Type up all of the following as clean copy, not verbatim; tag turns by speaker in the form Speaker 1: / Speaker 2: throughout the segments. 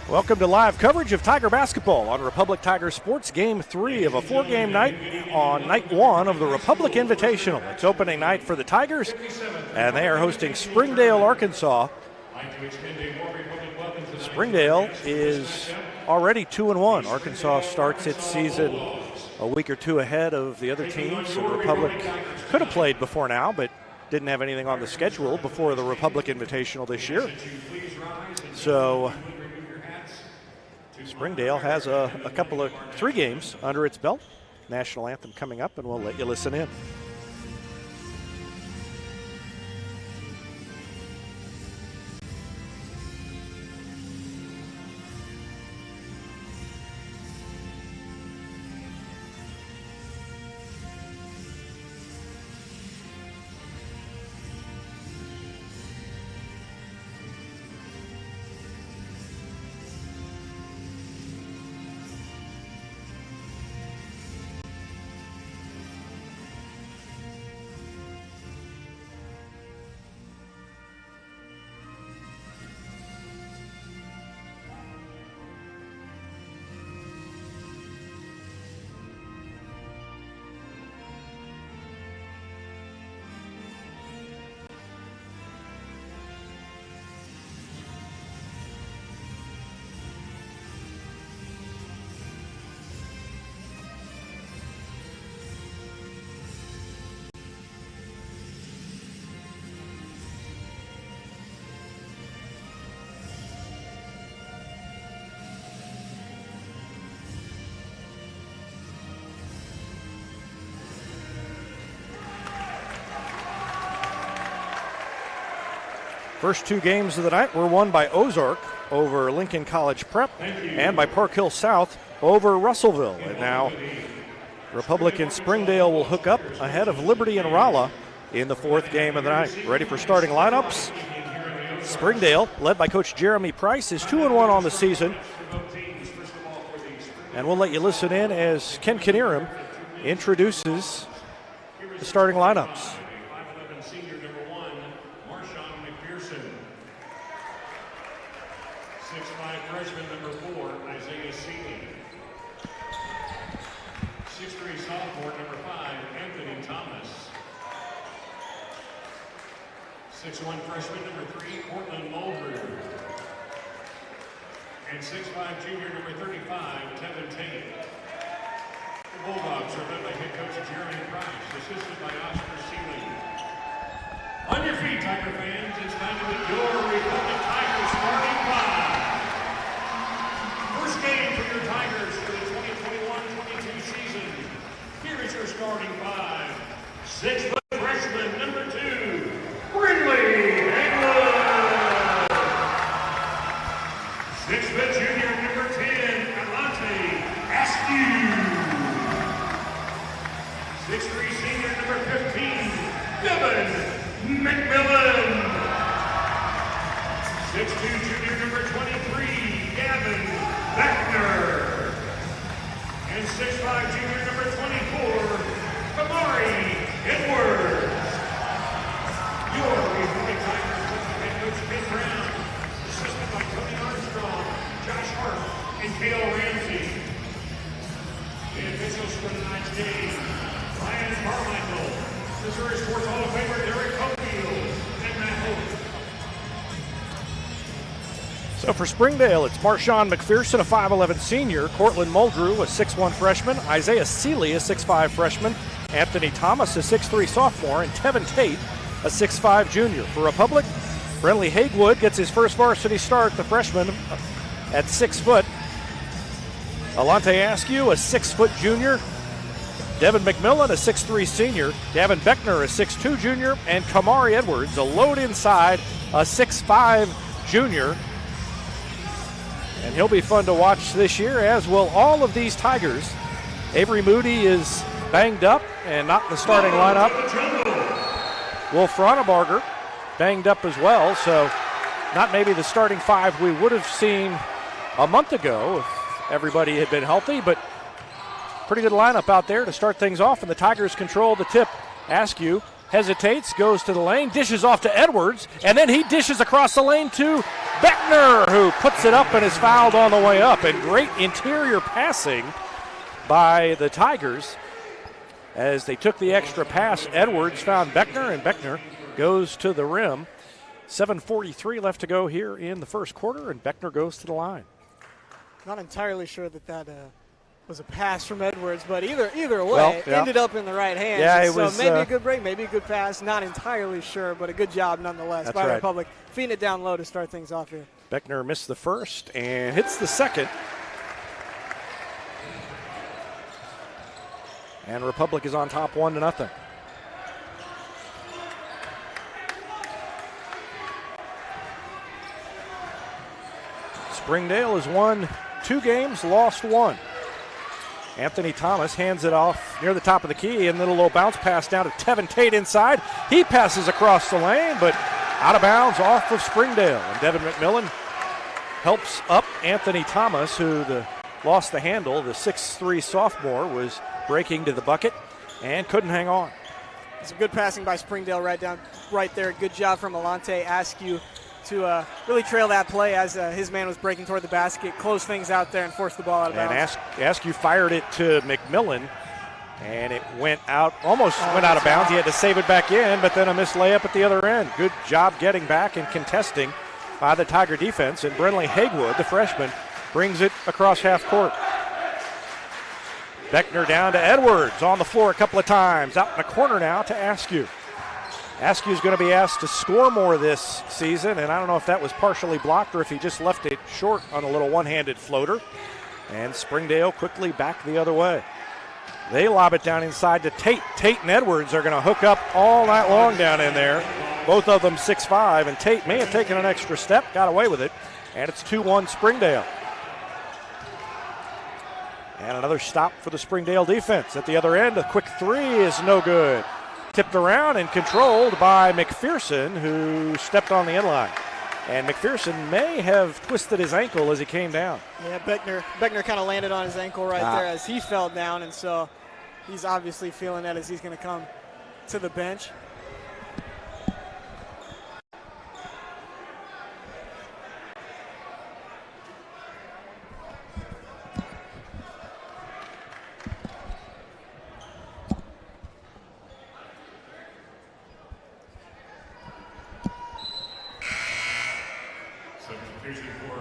Speaker 1: Welcome to live coverage of Tiger basketball on Republic Tiger Sports, Game 3 of a 4-game night on Night 1 of the Republic Invitational. It's opening night for the Tigers, and they are hosting Springdale, Arkansas. Springdale is already 2-1. Arkansas starts its season a week or two ahead of the other teams. The Republic could have played before now, but didn't have anything on the schedule before the Republic Invitational this year. So Springdale has a couple of 3 games under its belt. National anthem coming up, and we'll let you listen in. First 2 games of the night were won by Ozark over Lincoln College Prep and by Park Hill South over Russellville. And now Republic and Springdale will hook up ahead of Liberty and Rolla in the 4th game of the night. Ready for starting lineups? Springdale, led by Coach Jeremy Price, is 2-1 on the season. And we'll let you listen in as Ken Knierim introduces the starting lineups.
Speaker 2: 6'5" freshman number 4, Isaiah Seeley. 6'3" sophomore number 5, Anthony Thomas. 6'1" freshman number 3, Portland Muldrew. And 6'5" junior number 35, Tevin Tate. The Bulldogs are led by head coach Jeremy Price, assisted by Oscar Seeley. On your feet, Tiger fans, it's time to meet your Republic Tigers starting 5. First game for your Tigers for the 2021-22 season. Here is your starting 5. 6-foot freshman number 2, Brindley Hagwood. 6-foot junior number 10, Alante Askew. 6'3" senior number 15, Devin McMillan. 6'2" junior number 23, Gavin Beckner. And 6'5" junior number 24, Kamari Edwards. Your Republic Tigers with head coach Ken Brown, assisted by Tony Armstrong, Josh Hart, and Cale Ramsey. The officials for tonight's game: Ryan Carmichael, Missouri Sports Hall of Famer Derek Cofield, and Matt Hope.
Speaker 1: So for Springdale, it's Marshawn McPherson, a 5'11 senior, Cortland Muldrew, a 6'1 freshman, Isaiah Seeley, a 6'5 freshman, Anthony Thomas, a 6'3 sophomore, and Tevin Tate, a 6'5 junior. For Republic, Brindley Hagwood gets his first varsity start, the freshman, at 6 foot. Alante Askew, a 6-foot junior. Devin McMillan, a 6'3 senior. Gavin Beckner, a 6'2 junior. And Kamari Edwards, a load inside, a 6'5 junior. And he'll be fun to watch this year, as will all of these Tigers. Avery Moody is banged up and not in the starting lineup. Wolf Ronnebarger banged up as well, so not maybe the starting 5 we would have seen a month ago if everybody had been healthy, but pretty good lineup out there to start things off, and the Tigers control the tip. Askew hesitates, goes to the lane, dishes off to Edwards, and then he dishes across the lane to Beckner, who puts it up and is fouled on the way up. And great interior passing by the Tigers. As they took the extra pass, Edwards found Beckner, and Beckner goes to the rim. 7:43 left to go here in the first quarter, and Beckner goes to the line.
Speaker 3: Not entirely sure that was a pass from Edwards, but either way, ended up in the right hands.
Speaker 1: Yeah, it was,
Speaker 3: maybe a good break, maybe a good pass. Not entirely sure, but a good job nonetheless by Republic. Feeding it down low to start things off here.
Speaker 1: Beckner missed the first and hits the second. And Republic is on top 1-0. Springdale has won 2 games, lost 1. Anthony Thomas hands it off near the top of the key, and then a little bounce pass down to Tevin Tate inside. He passes across the lane, but out of bounds off of Springdale. And Devin McMillan helps up Anthony Thomas, who lost the handle. The 6'3 sophomore was breaking to the bucket and couldn't hang on.
Speaker 3: Some good passing by Springdale right there. Good job from Alante Askew to really trail that play as his man was breaking toward the basket, close things out there, and force the ball out of bounds.
Speaker 1: And Askew fired it to McMillan, and it went out, almost went out of bounds. He had to save it back in, but then a missed layup at the other end. Good job getting back and contesting by the Tiger defense, and Brenley Hagewood, the freshman, brings it across half court. Beckner down to Edwards, on the floor a couple of times, out in the corner now to Askew. Askew's going to be asked to score more this season, and I don't know if that was partially blocked or if he just left it short on a little one-handed floater. And Springdale quickly back the other way. They lob it down inside to Tate. Tate and Edwards are going to hook up all night long down in there. Both of them 6'5", and Tate may have taken an extra step, got away with it, and it's 2-1 Springdale. And another stop for the Springdale defense. At the other end, a quick 3 is no good. Tipped around and controlled by McPherson, who stepped on the inline. And McPherson may have twisted his ankle as he came down.
Speaker 3: Yeah, Beckner kind of landed on his ankle right there as he fell down, and so he's obviously feeling that as he's going to come to the bench.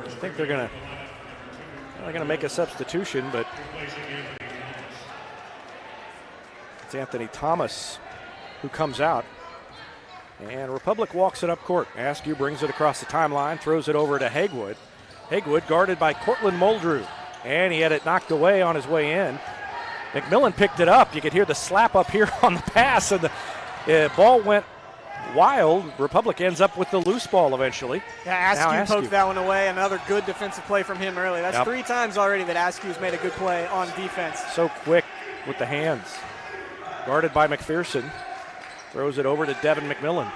Speaker 1: I think they're going to make a substitution, but it's Anthony Thomas who comes out. And Republic walks it up court. Askew brings it across the timeline, throws it over to Hagewood. Hagewood guarded by Cortland Muldrew, and he had it knocked away on his way in. McMillan picked it up. You could hear the slap up here on the pass, and the ball went wild. Republic ends up with the loose ball eventually.
Speaker 3: Yeah, Askew poked that one away. Another good defensive play from him early. That's 3 times already that Askew's made a good play on defense.
Speaker 1: So quick with the hands. Guarded by McPherson. Throws it over to Devin McMillan.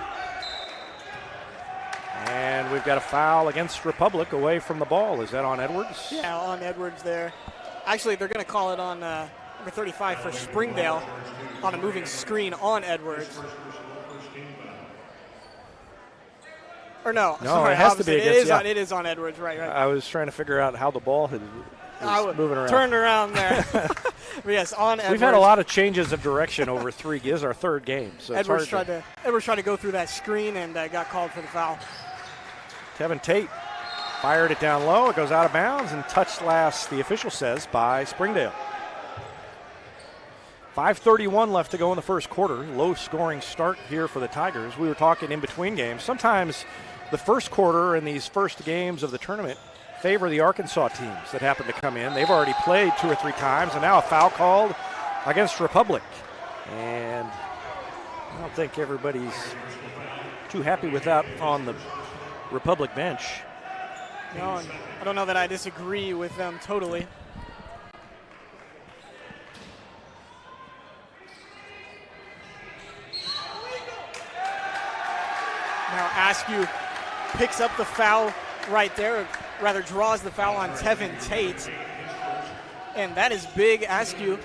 Speaker 1: And we've got a foul against Republic away from the ball. Is that on Edwards?
Speaker 3: Yeah, on Edwards there. Actually, they're going to call it on number 35 for Springdale on a moving screen on Edwards. Or no, sorry,
Speaker 1: it has to be against,
Speaker 3: it is on Edwards, right.
Speaker 1: I was trying to figure out how the ball was moving around.
Speaker 3: Turned around there. But yes, on Edwards.
Speaker 1: We've had a lot of changes of direction over 3 games, our 3rd game. So
Speaker 3: Edwards tried to go through that screen and got called for the foul.
Speaker 1: Tevin Tate fired it down low. It goes out of bounds and touched last, the official says, by Springdale. 5:31 left to go in the first quarter. Low scoring start here for the Tigers. We were talking in between games. Sometimes the first quarter in these first games of the tournament favor the Arkansas teams that happen to come in. They've already played 2 or 3 times, and now a foul called against Republic. And I don't think everybody's too happy with that on the Republic bench.
Speaker 3: No, and I don't know that I disagree with them totally. Now Askew picks up the foul right there, or rather draws the foul on Tevin Tate. And that is big. Askew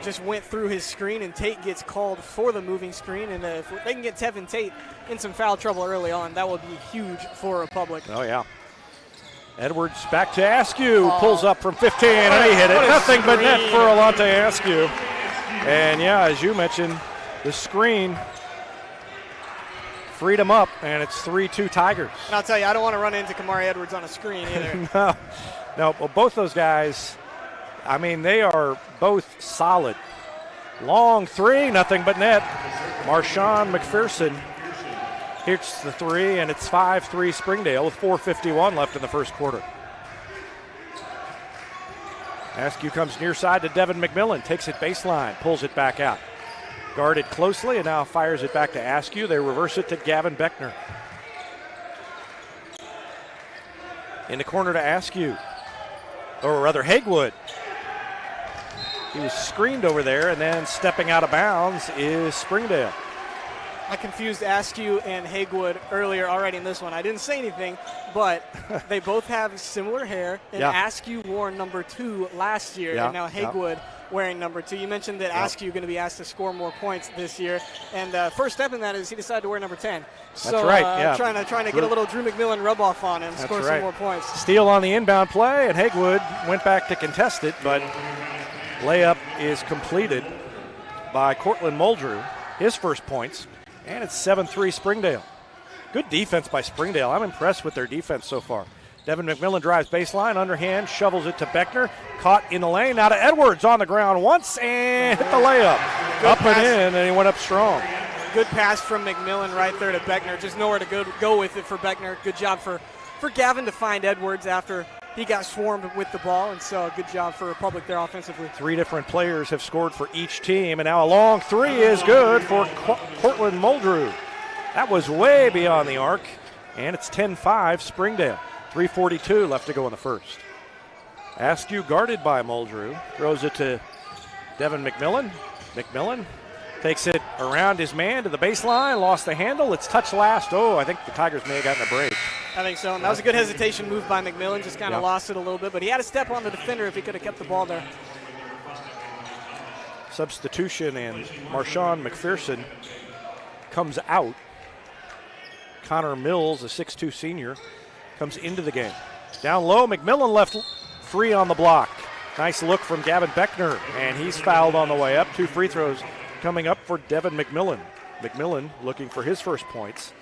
Speaker 3: just went through his screen, and Tate gets called for the moving screen. And if they can get Tevin Tate in some foul trouble early on, that would be huge for Republic.
Speaker 1: Oh, yeah. Edwards back to Askew, pulls up from 15, and he hit it. Nothing but net for Alante Askew. And, yeah, as you mentioned, the screen freed him up, and it's 3-2 Tigers.
Speaker 3: And I'll tell you, I don't want to run into Kamari Edwards on a screen either.
Speaker 1: No, well, both those guys, I mean, they are both solid. Long three, nothing but net. Marshawn McPherson hits the three, and it's 5-3 Springdale with 4:51 left in the first quarter. Askew comes near side to Devin McMillan, takes it baseline, pulls it back out. Guarded closely, and now fires it back to Askew. They reverse it to Gavin Beckner. In the corner to Askew, or rather Hagewood. He was screened over there, and then stepping out of bounds is Springdale.
Speaker 3: I confused Askew and Hagewood earlier already in this one. I didn't say anything, but they both have similar hair, and Askew wore number 2 last year, and now Hagewood wearing number 2. You mentioned that Askew going to be asked to score more points this year, and first step in that is he decided to wear number 10. So
Speaker 1: that's right,
Speaker 3: trying to get a little Drew McMillan rub-off on him, score some more points.
Speaker 1: Steal on the inbound play, and Hagewood went back to contest it, but layup is completed by Cortland Muldrew, his first points. And it's 7-3 Springdale. Good defense by Springdale. I'm impressed with their defense so far. Devin McMillan drives baseline, underhand, shovels it to Beckner. Caught in the lane. Now to Edwards on the ground once and hit the layup. Up and in, and he went up strong.
Speaker 3: Good pass from McMillan right there to Beckner. Just nowhere to go with it for Beckner. Good job for Gavin to find Edwards after he got swarmed with the ball, and so good job for Republic there offensively. 3
Speaker 1: different players have scored for each team, and now a long three is good for Cortland Muldrew. That was way beyond the arc, and it's 10-5 Springdale. 3:42 left to go in the first. Askew guarded by Muldrew, throws it to Devin McMillan. McMillan takes it around his man to the baseline, lost the handle. It's touched last. Oh, I think the Tigers may have gotten a break.
Speaker 3: I think so, and that was a good hesitation move by McMillan, just kind of lost it a little bit, but he had to step on the defender if he could have kept the ball there.
Speaker 1: Substitution, and Marshawn McPherson comes out. Connor Mills, a 6'2 senior, comes into the game. Down low, McMillan left free on the block. Nice look from Gavin Beckner, and he's fouled on the way up. 2 free throws coming up for Devin McMillan. McMillan looking for his first points.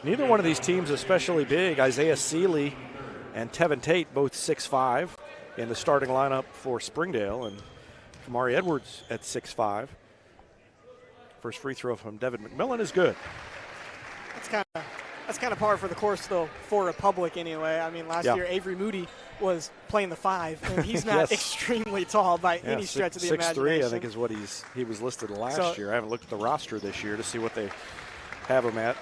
Speaker 1: Neither one of these teams especially big. Isaiah Seeley and Tevin Tate, both 6'5", in the starting lineup for Springdale, and Kamari Edwards at 6'5". First free throw from Devin McMillan is good.
Speaker 3: That's kind of par for the course, though, for Republic anyway. I mean, last year Avery Moody was playing the 5, and he's not extremely tall by any stretch of the imagination.
Speaker 1: 6'3", I think, is what he was listed last year. I haven't looked at the roster this year to see what they have him at.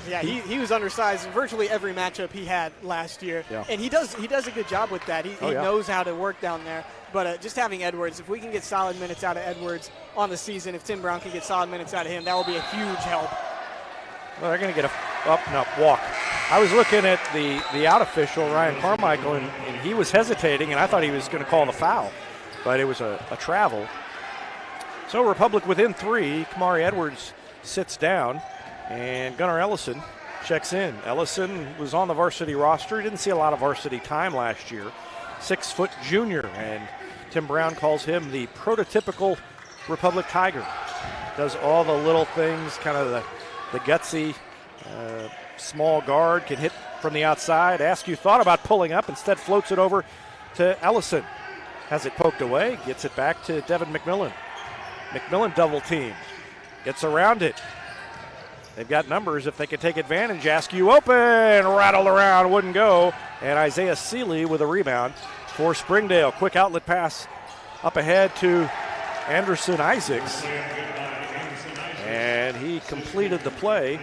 Speaker 3: Yeah, he was undersized in virtually every matchup he had last year, and he does a good job with that. He knows how to work down there. But just having Edwards, if we can get solid minutes out of Edwards on the season, if Tim Brown can get solid minutes out of him, that will be a huge help.
Speaker 1: Well, they're going to get a walk. I was looking at the out official, Ryan Carmichael, and he was hesitating, and I thought he was going to call the foul, but it was a travel. So Republic within 3. Kamari Edwards sits down, and Gunnar Ellison checks in. Ellison was on the varsity roster. Didn't see a lot of varsity time last year. 6-foot junior, and Tim Brown calls him the prototypical Republic Tiger. Does all the little things, kind of the gutsy small guard, can hit from the outside. Askew thought about pulling up, instead floats it over to Ellison. Has it poked away, gets it back to Devin McMillan. McMillan double teamed, gets around it. They've got numbers if they can take advantage. Askew open, rattled around, wouldn't go. And Isaiah Seeley with a rebound for Springdale. Quick outlet pass up ahead to Anderson Isaacs. And he completed the play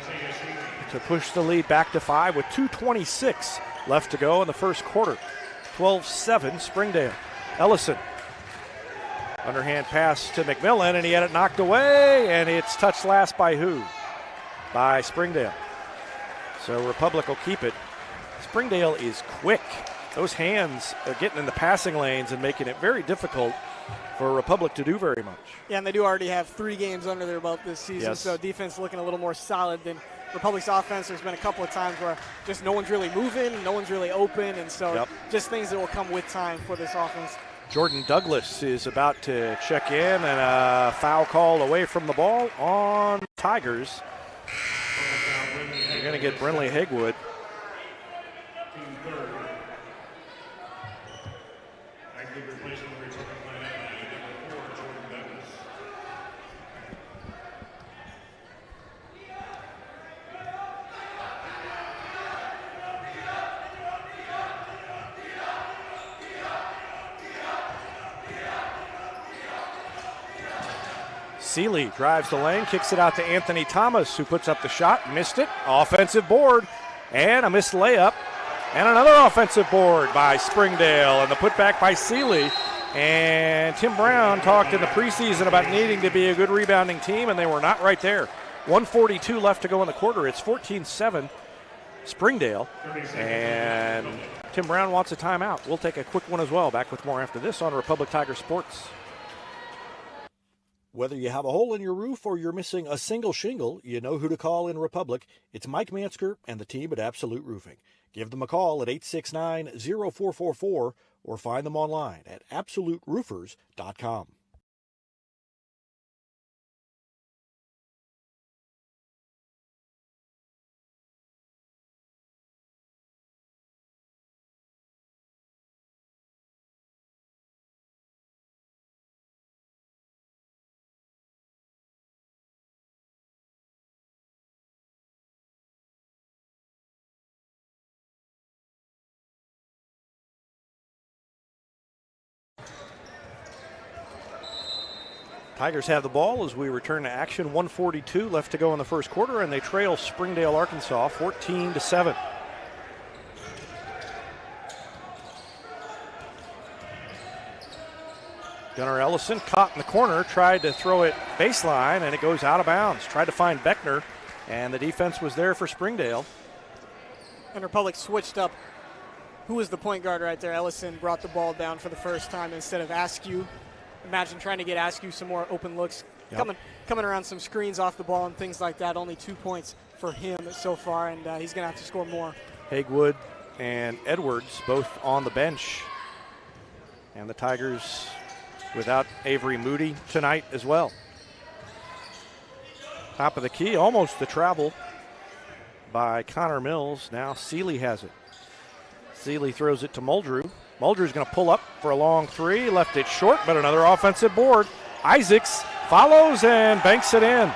Speaker 1: to push the lead back to 5 with 2:26 left to go in the first quarter. 12-7 Springdale. Ellison. Underhand pass to McMillan, and he had it knocked away, and it's touched last by who? By Springdale. So Republic will keep it. Springdale is quick. Those hands are getting in the passing lanes and making it very difficult for Republic to do very much.
Speaker 3: Yeah, and they do already have 3 games under their belt this season,
Speaker 1: Yes.
Speaker 3: so defense looking a little more solid than Republic's offense. There's been a couple of times where just no one's really moving, no one's really open, and so just things that will come with time for this offense.
Speaker 1: Jordan Douglas is about to check in, and a foul call away from the ball on Tigers. You're going to get Brenley Haywood. Seeley drives the lane, kicks it out to Anthony Thomas, who puts up the shot, missed it, offensive board, and a missed layup, and another offensive board by Springdale, and the putback by Seeley. And Tim Brown talked in the preseason about needing to be a good rebounding team, and they were not right there. 1:42 left to go in the quarter. It's 14-7 Springdale, and Tim Brown wants a timeout. We'll take a quick one as well. Back with more after this on Republic Tiger Sports. Whether you have a hole in your roof or you're missing a single shingle, you know who to call in Republic. It's Mike Mansker and the team at Absolute Roofing. Give them a call at 869-0444 or find them online at absoluteroofers.com. Tigers have the ball as we return to action. 1:42 left to go in the first quarter, and they trail Springdale, Arkansas, 14-7. Gunnar Ellison caught in the corner, tried to throw it baseline, and it goes out of bounds. Tried to find Beckner, and the defense was there for Springdale.
Speaker 3: And Republic switched up. Who was the point guard right there? Ellison brought the ball down for the first time instead of Askew. Imagine trying to get Askew some more open looks, coming around some screens off the ball and things like that. Only 2 points for him so far, and he's going to have to score more.
Speaker 1: Haywood and Edwards both on the bench. And the Tigers without Avery Moody tonight as well. Top of the key, almost the travel by Connor Mills. Now Seeley has it. Seeley throws it to Muldrew. Muldrew's going to pull up for a long three. Left it short, but another offensive board. Isaacs follows and banks it in.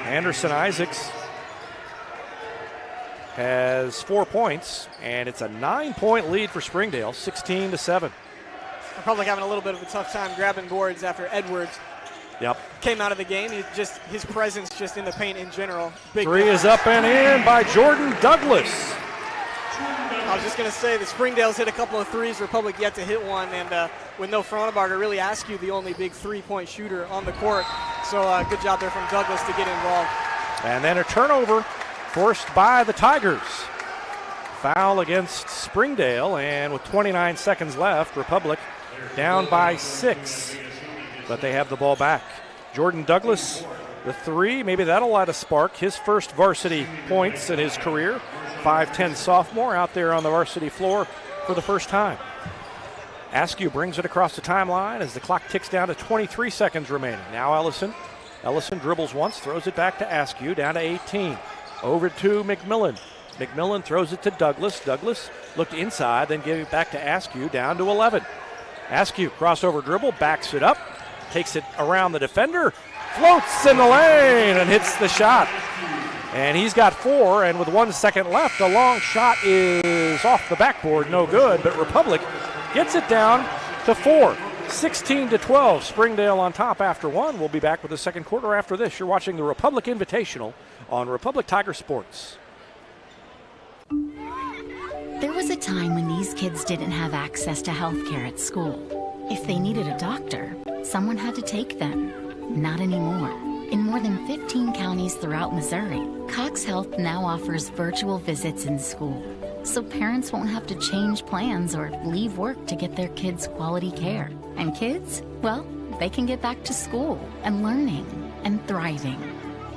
Speaker 1: Anderson Isaacs has 4 points, and it's a 9-point lead for Springdale, 16-7.
Speaker 3: Republic having a little bit of a tough time grabbing boards after Edwards came out of the game. His presence just in the paint in general. Big
Speaker 1: three is up and in by Jordan Douglas.
Speaker 3: I was just going to say the Springdale's hit a couple of threes. Republic yet to hit one, and with no Fronebarger, really Askew the only big three-point shooter on the court. So good job there from Douglas to get involved.
Speaker 1: And then a turnover forced by the Tigers. Foul against Springdale, and with 29 seconds left, Republic down by 6. But they have the ball back. Jordan Douglas, the three, maybe that'll light a spark. His first varsity points in his career. 5'10 sophomore out there on the varsity floor for the first time. Askew brings it across the timeline as the clock ticks down to 23 seconds remaining. Now Ellison dribbles once, throws it back to Askew, down to 18. Over to McMillan. McMillan throws it to Douglas. Douglas looked inside, then gave it back to Askew, down to 11. Askew, crossover dribble, backs it up, takes it around the defender, floats in the lane and hits the shot. And he's got 4, and with 1 second left, a long shot is off the backboard, no good, but Republic gets it down to 4. 16-12, Springdale on top after 1. We'll be back with the second quarter after this. You're watching the Republic Invitational on Republic Tiger Sports.
Speaker 4: There was a time when these kids didn't have access to health care at school. If they needed a doctor, someone had to take them. Not anymore. In more than 15 counties throughout Missouri, Cox Health now offers virtual visits in school. so parents won't have to change plans or leave work to get their kids quality care. And kids, well, they can get back to school and learning and thriving.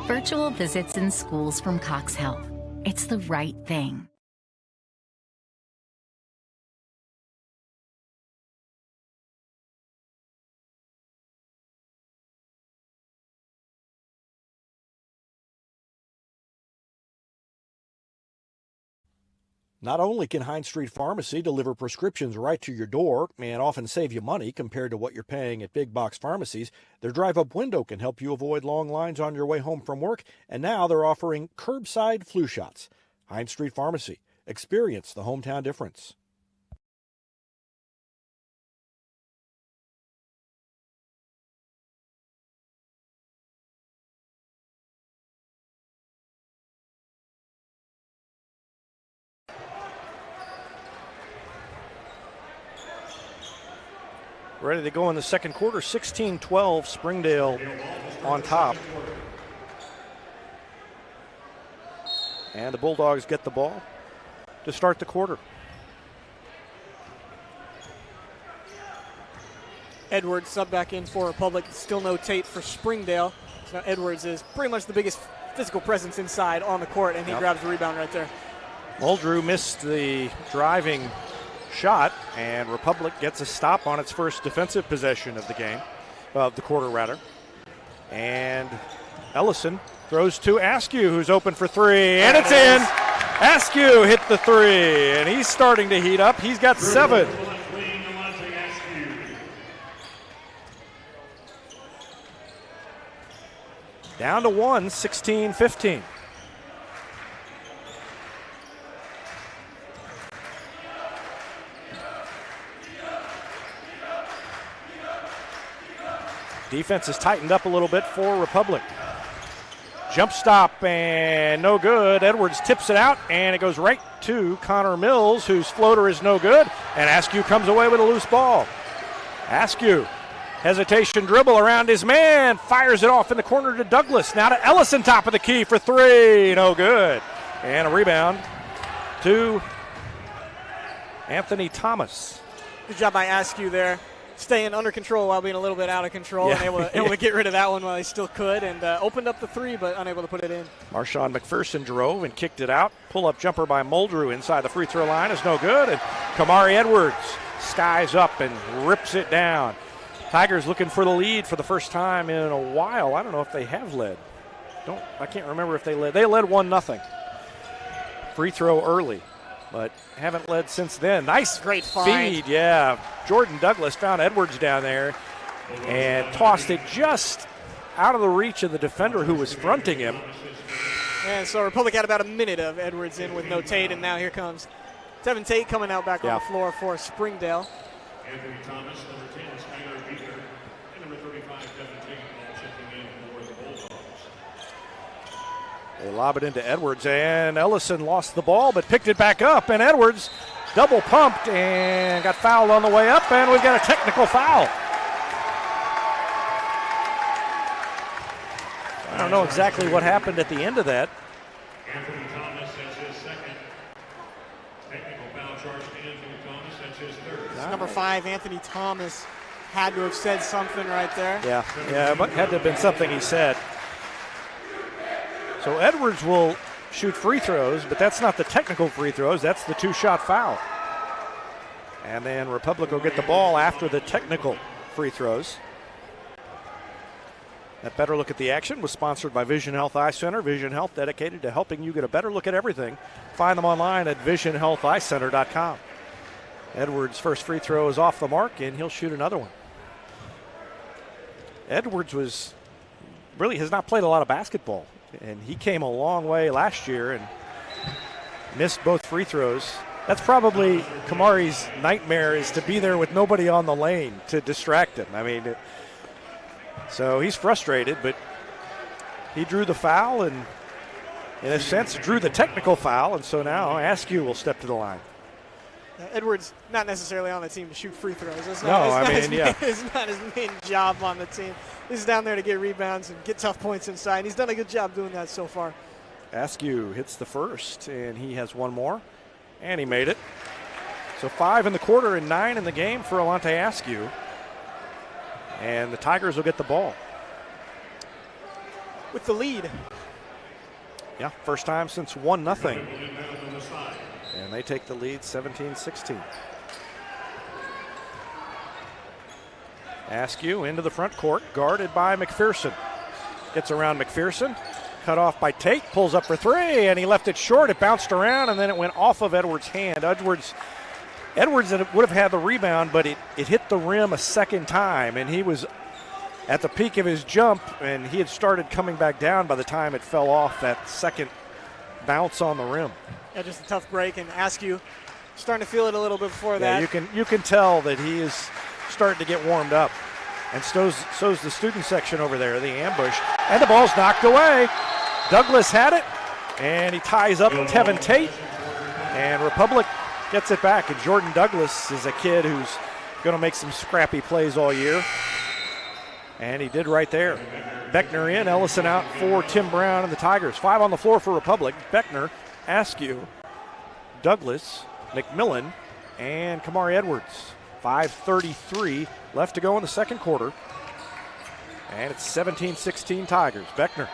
Speaker 4: Virtual visits in schools from Cox Health. It's the right thing.
Speaker 1: Not only can Hines Street Pharmacy deliver prescriptions right to your door and often save you money compared to what you're paying at big box pharmacies, their drive-up window can help you avoid long lines on your way home from work, and now they're offering curbside flu shots. Hines Street Pharmacy. Experience the hometown difference. Ready to go in the second quarter, 16-12, Springdale on top. And the Bulldogs get the ball to start the quarter.
Speaker 3: Edwards sub back in for Republic. Still no Tate for Springdale. So now Edwards is pretty much the biggest physical presence inside on the court, and he grabs the rebound right there.
Speaker 1: Muldrew missed the driving shot, and Republic gets a stop on its first defensive possession of the game, of the quarter rather. And Ellison throws to Askew, who's open for three, and it's in. Askew hit the three, and he's starting to heat up. He's got 7. Down to 1, 16-15. Defense is tightened up a little bit for Republic. Jump stop and no good. Edwards tips it out, and it goes right to Connor Mills, whose floater is no good, and Askew comes away with a loose ball. Askew, hesitation dribble around his man, fires it off in the corner to Douglas. Now to Ellison, top of the key for 3, no good. And a rebound to Anthony Thomas.
Speaker 3: Good job by Askew there, staying under control while being a little bit out of control, and able to get rid of that one while he still could, and opened up the 3 but unable to put it in.
Speaker 1: Marshawn McPherson drove and kicked it out. Pull-up jumper by Muldrew inside the free throw line is no good, and Kamari Edwards skies up and rips it down. Tigers looking for the lead for the first time in a while. I don't know if they have led. I can't remember if they led. They led 1-0. Free throw early, but haven't led since then. Nice
Speaker 3: great find.
Speaker 1: Feed, yeah. Jordan Douglas found Edwards down there and tossed it just out of the reach of the defender who was fronting him.
Speaker 3: And so Republic had about a minute of Edwards in with no Tate, and now here comes Tevin Tate coming out back on the floor for Springdale.
Speaker 2: Anthony Thomas, number 10, Skylar Beaker, and number 35, Tevin Tate, all checking in for the Bulldogs.
Speaker 1: They lob it into Edwards, and Ellison lost the ball but picked it back up, and Edwards double pumped and got fouled on the way up, and we've got a technical foul. I don't know exactly what happened at the end of that.
Speaker 2: Anthony Thomas, that's his second. Technical foul charge to Anthony Thomas, that's his third.
Speaker 3: Number 5, Anthony Thomas, had to have said something right there.
Speaker 1: Yeah, but had to have been something he said. So Edwards will shoot free throws, but that's not the technical free throws. That's the 2-shot foul. And then Republic will get the ball after the technical free throws. That better look at the action was sponsored by Vision Health Eye Center. Vision Health, dedicated to helping you get a better look at everything. Find them online at visionhealtheyecenter.com. Edwards' first free throw is off the mark, and he'll shoot another one. Edwards has not played a lot of basketball, and he came a long way last year and missed both free throws. That's probably Kamari's nightmare, is to be there with nobody on the lane to distract him. I mean, so he's frustrated, but he drew the foul and, in a sense, drew the technical foul, and so now Askew will step to the line.
Speaker 3: Edwards not necessarily on the team to shoot free throws. It's not his main job on the team. He's down there to get rebounds and get tough points inside, and he's done a good job doing that so far.
Speaker 1: Askew hits the first, and he has one more. And he made it. So 5 in the quarter and 9 in the game for Alante Askew. And the Tigers will get the ball.
Speaker 3: With the lead.
Speaker 1: Yeah, first time since 1-0. And they take the lead 17-16. Askew into the front court, guarded by McPherson. Gets around McPherson, cut off by Tate, pulls up for 3, and he left it short. It bounced around, and then it went off of Edwards' hand. Edwards would have had the rebound, but it hit the rim a second time, and he was at the peak of his jump, and he had started coming back down by the time it fell off that second bounce on the rim.
Speaker 3: Yeah, just a tough break, and Askew starting to feel it a little bit before that.
Speaker 1: You can tell that he is starting to get warmed up. And so's the student section over there, the ambush. And the ball's knocked away. Douglas had it, and he ties up Tevin Tate. And Republic gets it back. And Jordan Douglas is a kid who's going to make some scrappy plays all year. And he did right there. Beckner in, Ellison out for Tim Brown and the Tigers. 5 on the floor for Republic. Beckner, Askew, Douglas, McMillan, and Kamari Edwards. 5:33 left to go in the second quarter. And it's 17-16 Tigers. Beckner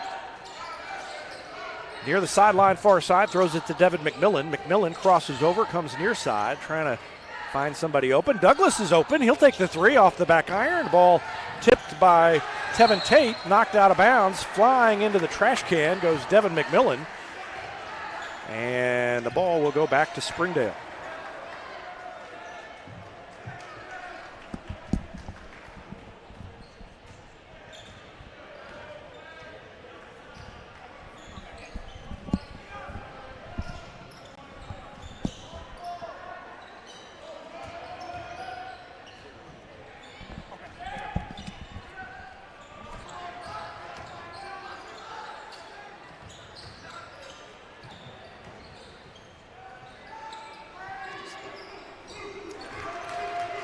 Speaker 1: near the sideline, far side, throws it to Devin McMillan. McMillan crosses over, comes near side, trying to find somebody open. Douglas is open. He'll take the 3 off the back iron. Ball tipped by Tevin Tate, knocked out of bounds. Flying into the trash can goes Devin McMillan. And the ball will go back to Springdale.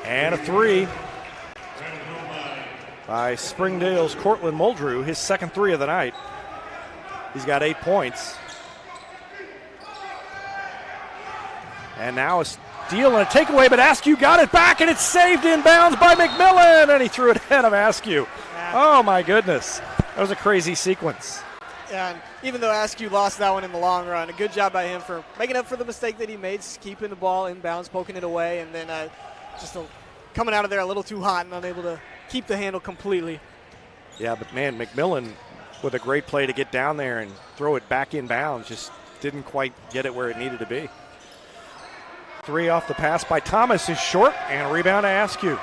Speaker 1: And a 3 by Springdale's Cortland Muldrew, his second 3 of the night. He's got 8 points. And now a steal and a takeaway, but Askew got it back, and it's saved inbounds by McMillan, and he threw it ahead of Askew. Oh, my goodness. That was a crazy sequence.
Speaker 3: And even though Askew lost that one in the long run, a good job by him for making up for the mistake that he made, keeping the ball inbounds, poking it away, and then coming out of there a little too hot and unable to keep the handle completely.
Speaker 1: Yeah, but man, McMillan with a great play to get down there and throw it back inbounds, just didn't quite get it where it needed to be. 3 off the pass by Thomas is short, and a rebound to Askew.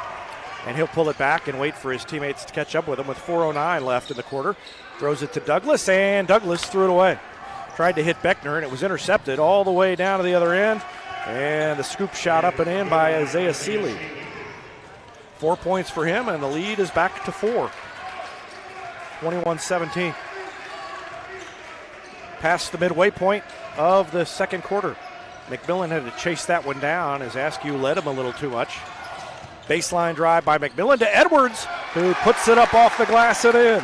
Speaker 1: And he'll pull it back and wait for his teammates to catch up with him with 4:09 left in the quarter. Throws it to Douglas, and Douglas threw it away. Tried to hit Beckner, and it was intercepted all the way down to the other end. And the scoop shot up and in by Isaiah Seeley. 4 points for him, and the lead is back to 4. 21-17. Past the midway point of the second quarter. McMillan had to chase that one down as Askew led him a little too much. Baseline drive by McMillan to Edwards, who puts it up off the glass and in.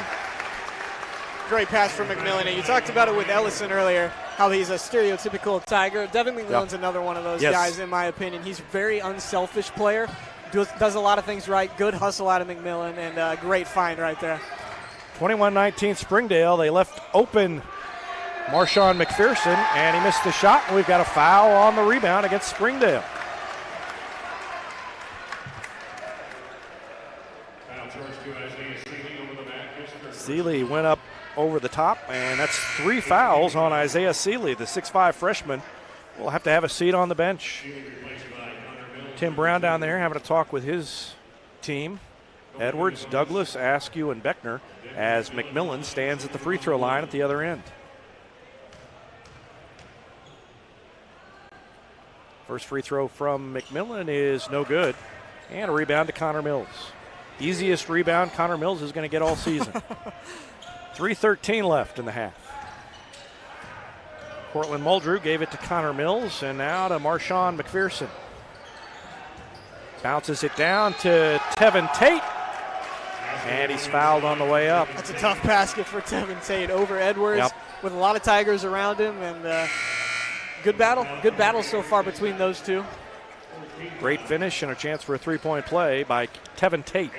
Speaker 3: Great pass from McMillan. And you talked about it with Ellison earlier, how he's a stereotypical Tiger. Devin McMillan's another one of those guys, in my opinion. He's a very unselfish player. Does a lot of things right. Good hustle out of McMillan, and a great find right there.
Speaker 1: 21-19 Springdale. They left open Marshawn McPherson, and he missed the shot, and we've got a foul on the rebound against Springdale. Seeley went up over the top, and that's 3 fouls on Isaiah Seeley, the 6'5 freshman. Will have to have a seat on the bench. Tim Brown down there having a talk with his team. Edwards, Douglas, Askew, and Beckner as McMillan stands at the free throw line at the other end. First free throw from McMillan is no good. And a rebound to Connor Mills. Easiest rebound Connor Mills is going to get all season. 3:13 left in the half. Cortland Muldrew gave it to Connor Mills, and now to Marshawn McPherson. Bounces it down to Tevin Tate, and he's fouled on the way up.
Speaker 3: That's a tough basket for Tevin Tate over Edwards with a lot of Tigers around him, and Good battle so far between those two.
Speaker 1: Great finish and a chance for a three-point play by Tevin Tate.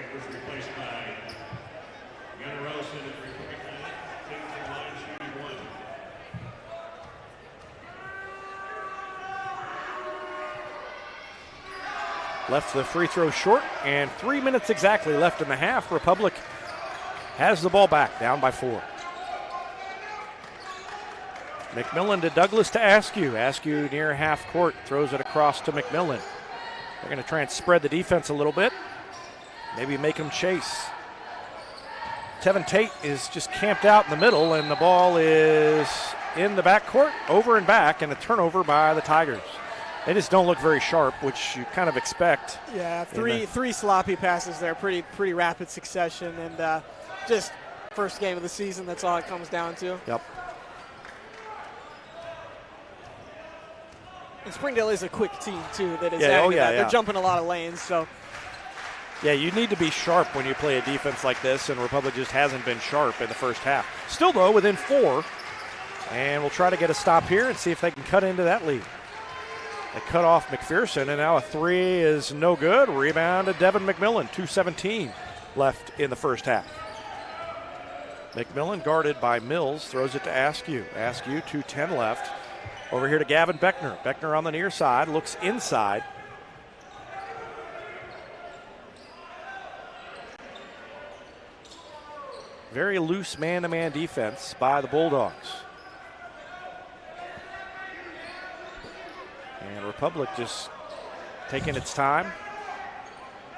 Speaker 1: Left the free throw short, and 3 minutes exactly left in the half. Republic has the ball back, down by 4. McMillan to Douglas to Askew. Askew near half court, throws it across to McMillan. They're going to try and spread the defense a little bit, maybe make them chase. Tevin Tate is just camped out in the middle, and the ball is in the backcourt, over and back, and a turnover by the Tigers. They just don't look very sharp, which you kind of expect.
Speaker 3: Yeah, three sloppy passes there, pretty rapid succession, and just first game of the season, that's all it comes down to.
Speaker 1: Yep.
Speaker 3: And Springdale is a quick team, too, that is they're jumping a lot of lanes, so.
Speaker 1: Yeah, you need to be sharp when you play a defense like this, and Republic just hasn't been sharp in the first half. Still, though, within 4, and we'll try to get a stop here and see if they can cut into that lead. They cut off McPherson, and now a 3 is no good. Rebound to Devin McMillan, 2:17 left in the first half. McMillan guarded by Mills, throws it to Askew. Askew, 2:10 left. Over here to Gavin Beckner. Beckner on the near side, looks inside. Very loose man-to-man defense by the Bulldogs. And Republic just taking its time.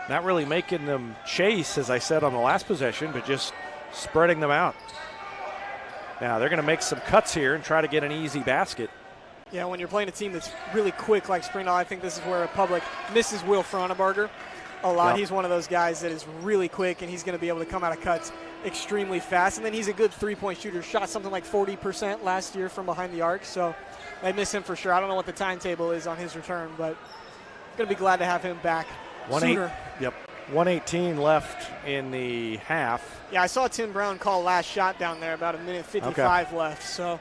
Speaker 1: Not really making them chase, as I said on the last possession, but just spreading them out. Now they're going to make some cuts here and try to get an easy basket.
Speaker 3: Yeah, when you're playing a team that's really quick like Springdale, I think this is where Republic misses Will Fronebarger a lot. Yep. He's one of those guys that is really quick, and he's going to be able to come out of cuts extremely fast. And then he's a good three-point shooter. Shot something like 40% last year from behind the arc, so they miss him for sure. I don't know what the timetable is on his return, but going to be glad to have him back sooner.
Speaker 1: 1:18 left in the half.
Speaker 3: Yeah, I saw Tim Brown call last shot down there, about 1:55 left, so.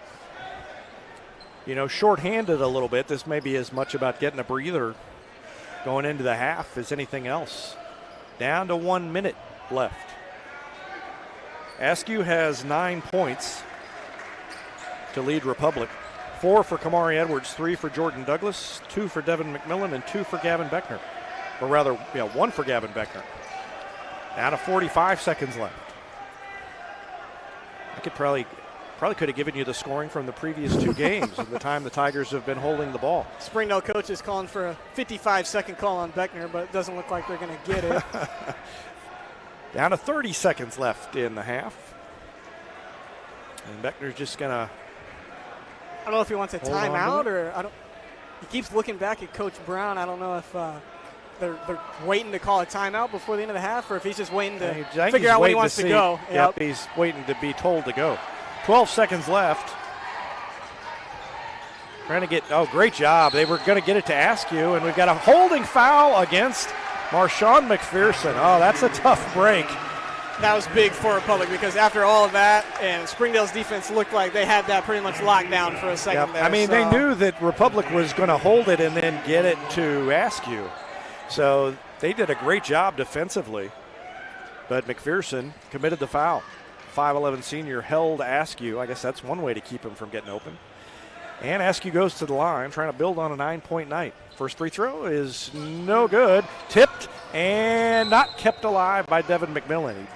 Speaker 1: You know, shorthanded a little bit. This may be as much about getting a breather going into the half as anything else. Down to 1 minute left. Askew has 9 points to lead Republic. 4 for Kamari Edwards, 3 for Jordan Douglas, 2 for Devin McMillan, and 2 for Gavin Beckner. Or rather, 1 for Gavin Beckner. Down to 45 seconds left. I could probably could have given you the scoring from the previous 2 games in the time the Tigers have been holding the ball.
Speaker 3: Springdale coach is calling for a 55-second call on Beckner, but it doesn't look like they're going to get it.
Speaker 1: Down to 30 seconds left in the half. And Beckner's just going to.
Speaker 3: I don't know if he wants a timeout or he keeps looking back at Coach Brown. I don't know if they're waiting to call a timeout before the end of the half, or if he's just waiting to figure out when he wants to go.
Speaker 1: Yep, he's waiting to be told to go. 12 seconds left. Trying to get, great job. They were going to get it to Askew, and we've got a holding foul against Marshawn McPherson. Oh, that's a tough break.
Speaker 3: That was big for Republic because after all of that, and Springdale's defense looked like they had that pretty much locked down for a second there.
Speaker 1: I mean, they knew that Republic was going to hold it and then get it to Askew. So they did a great job defensively. But McPherson committed the foul. 5'11 senior held Askew. I guess that's one way to keep him from getting open. And Askew goes to the line, trying to build on a 9-point night. First free throw is no good. Tipped and not kept alive by Devin McMillan. He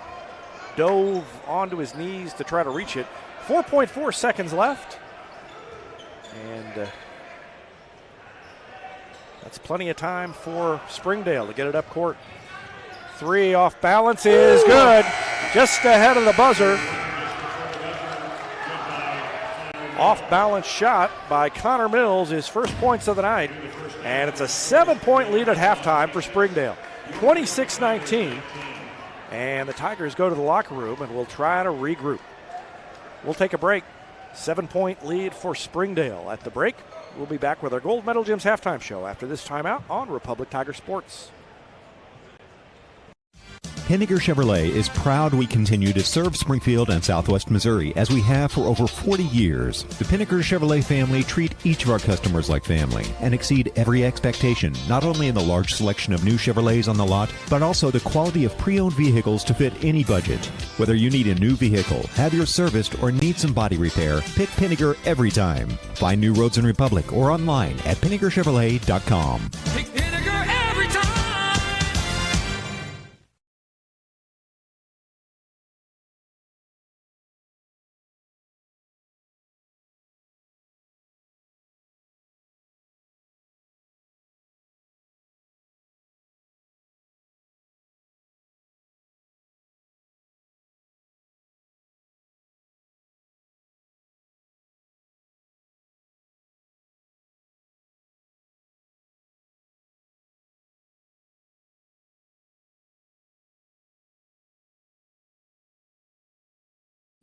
Speaker 1: dove onto his knees to try to reach it. 4.4 seconds left. And that's plenty of time for Springdale to get it up court. 3 off balance is good. Just ahead of the buzzer. Off balance shot by Connor Mills, his first points of the night. And it's a 7-point lead at halftime for Springdale. 26-19. And the Tigers go to the locker room and will try to regroup. We'll take a break. 7-point lead for Springdale. At the break, we'll be back with our Gold Medal Gyms halftime show after this timeout on Republic Tiger Sports.
Speaker 5: Pinniger Chevrolet is proud we continue to serve Springfield and Southwest Missouri as we have for over 40 years. The Pinniger Chevrolet family treat each of our customers like family and exceed every expectation, not only in the large selection of new Chevrolets on the lot, but also the quality of pre-owned vehicles to fit any budget. Whether you need a new vehicle, have yours serviced, or need some body repair, pick Pinniger every time. Find new roads in Republic or online at PinnigerChevrolet.com.
Speaker 6: Pick Pinniger every time.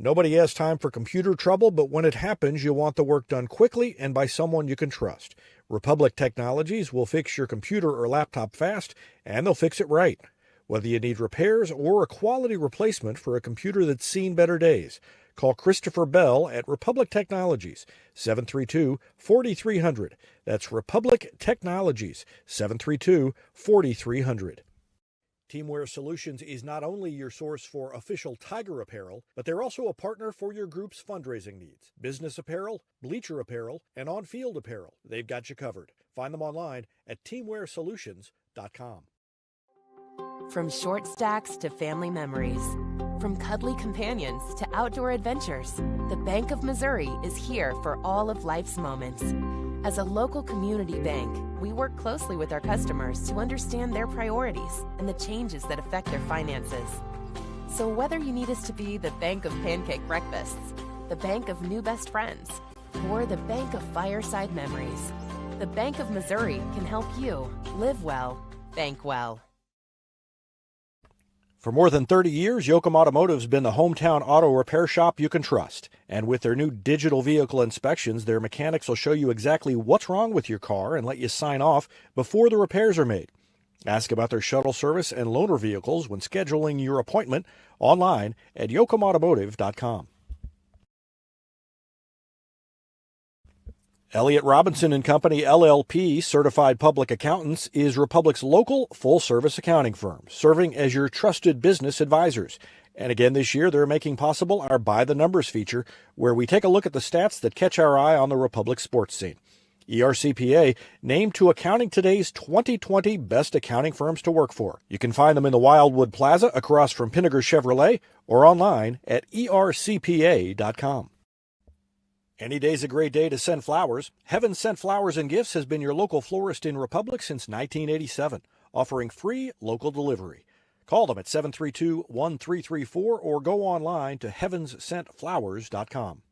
Speaker 1: Nobody has time for computer trouble, but when it happens, you want the work done quickly and by someone you can trust. Republic Technologies will fix your computer or laptop fast, and they'll fix it right. Whether you need repairs or a quality replacement for a computer that's seen better days, call Christopher Bell at Republic Technologies, 732-4300. That's Republic Technologies, 732-4300. Teamwear Solutions is not only your source for official Tiger apparel, but they're also a partner for your group's fundraising needs. Business apparel, bleacher apparel, and on-field apparel. They've got you covered. Find them online at teamwearsolutions.com.
Speaker 7: From short stacks to family memories, from cuddly companions to outdoor adventures, the Bank of Missouri is here for all of life's moments. As a local community bank, we work closely with our customers to understand their priorities and the changes that affect their finances. So whether you need us to be the bank of pancake breakfasts, the bank of new best friends, or the bank of fireside memories, the Bank of Missouri can help you live well, bank well.
Speaker 1: For more than 30 years, Yoakum Automotive's been the hometown auto repair shop you can trust. And with their new digital vehicle inspections, their mechanics will show you exactly what's wrong with your car and let you sign off before the repairs are made. Ask about their shuttle service and loaner vehicles when scheduling your appointment online at yoakumautomotive.com. Elliott Robinson and Company, LLP, Certified Public Accountants, is Republic's local full-service accounting firm, serving as your trusted business advisors. And again this year, they're making possible our By the Numbers feature, where we take a look at the stats that catch our eye on the Republic sports scene. ERCPA named to Accounting Today's 2020 Best Accounting Firms to Work For. You can find them in the Wildwood Plaza across from Pinniger Chevrolet or online at ercpa.com. Any day's a great day to send flowers. Heaven Sent Flowers and Gifts has been your local florist in Republic since 1987, offering free local delivery. Call them at 732-1334 or go online to heavenssentflowers.com.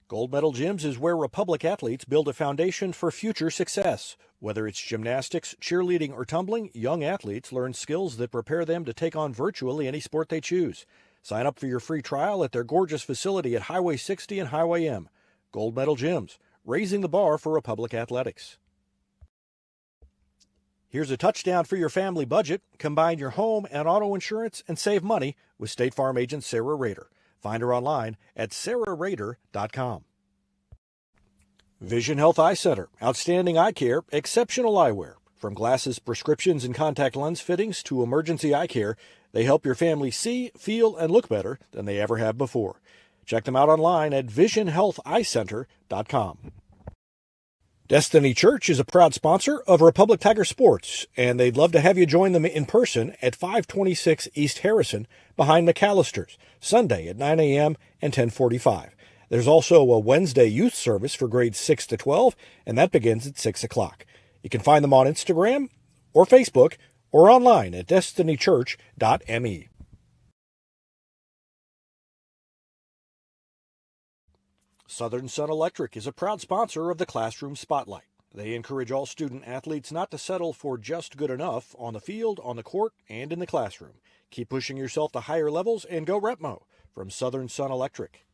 Speaker 1: Gold Medal Gyms is where Republic athletes build a foundation for future success. Whether it's gymnastics, cheerleading, or tumbling, young athletes learn skills that prepare them to take on virtually any sport they choose. Sign up for your free trial at their gorgeous facility at Highway 60 and Highway M. Gold Medal Gyms, raising the bar for Republic athletics. Here's a touchdown for your family budget. Combine your home and auto insurance and save money with State Farm agent Sarah Rader. Find her online at sarahrader.com. Vision Health Eye Center, outstanding eye care, exceptional eyewear. From glasses, prescriptions, and contact lens fittings to emergency eye care, they help your family see, feel, and look better than they ever have before. Check them out online at visionhealtheyecenter.com. Destiny Church is a proud sponsor of Republic Tiger Sports, and they'd love to have you join them in person at 526 East Harrison behind McAllister's, Sunday at 9 a.m. and 10:45. There's also a Wednesday youth service for grades 6 to 12, and that begins at 6 o'clock. You can find them on Instagram or Facebook or online at destinychurch.me. Southern Sun Electric is a proud sponsor of the Classroom Spotlight. They encourage all student athletes not to settle for just good enough on the field, on the court, and in the classroom. Keep pushing yourself to higher levels and go Repmo from Southern Sun Electric.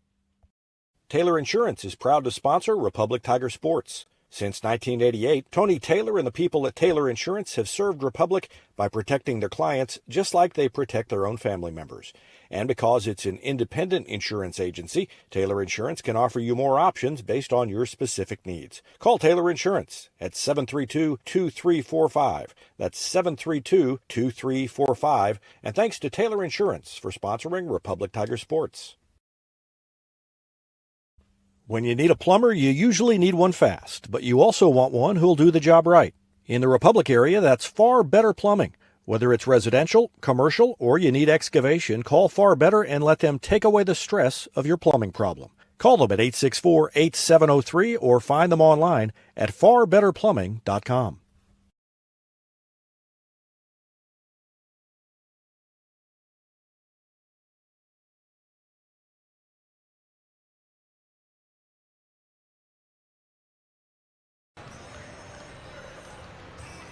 Speaker 1: Taylor Insurance is proud to sponsor Republic Tiger Sports. Since 1988, Tony Taylor and the people at Taylor Insurance have served Republic by protecting their clients just like they protect their own family members. And because it's an independent insurance agency, Taylor Insurance can offer you more options based on your specific needs. Call Taylor Insurance at 732-2345. That's 732-2345. And thanks to Taylor Insurance for sponsoring Republic Tiger Sports. When you need a plumber, you usually need one fast, but you also want one who'll do the job right. In the Republic area, that's Far Better Plumbing. Whether it's residential, commercial, or you need excavation, call Far Better and let them take away the stress of your plumbing problem. Call them at 864-8703 or find them online at farbetterplumbing.com.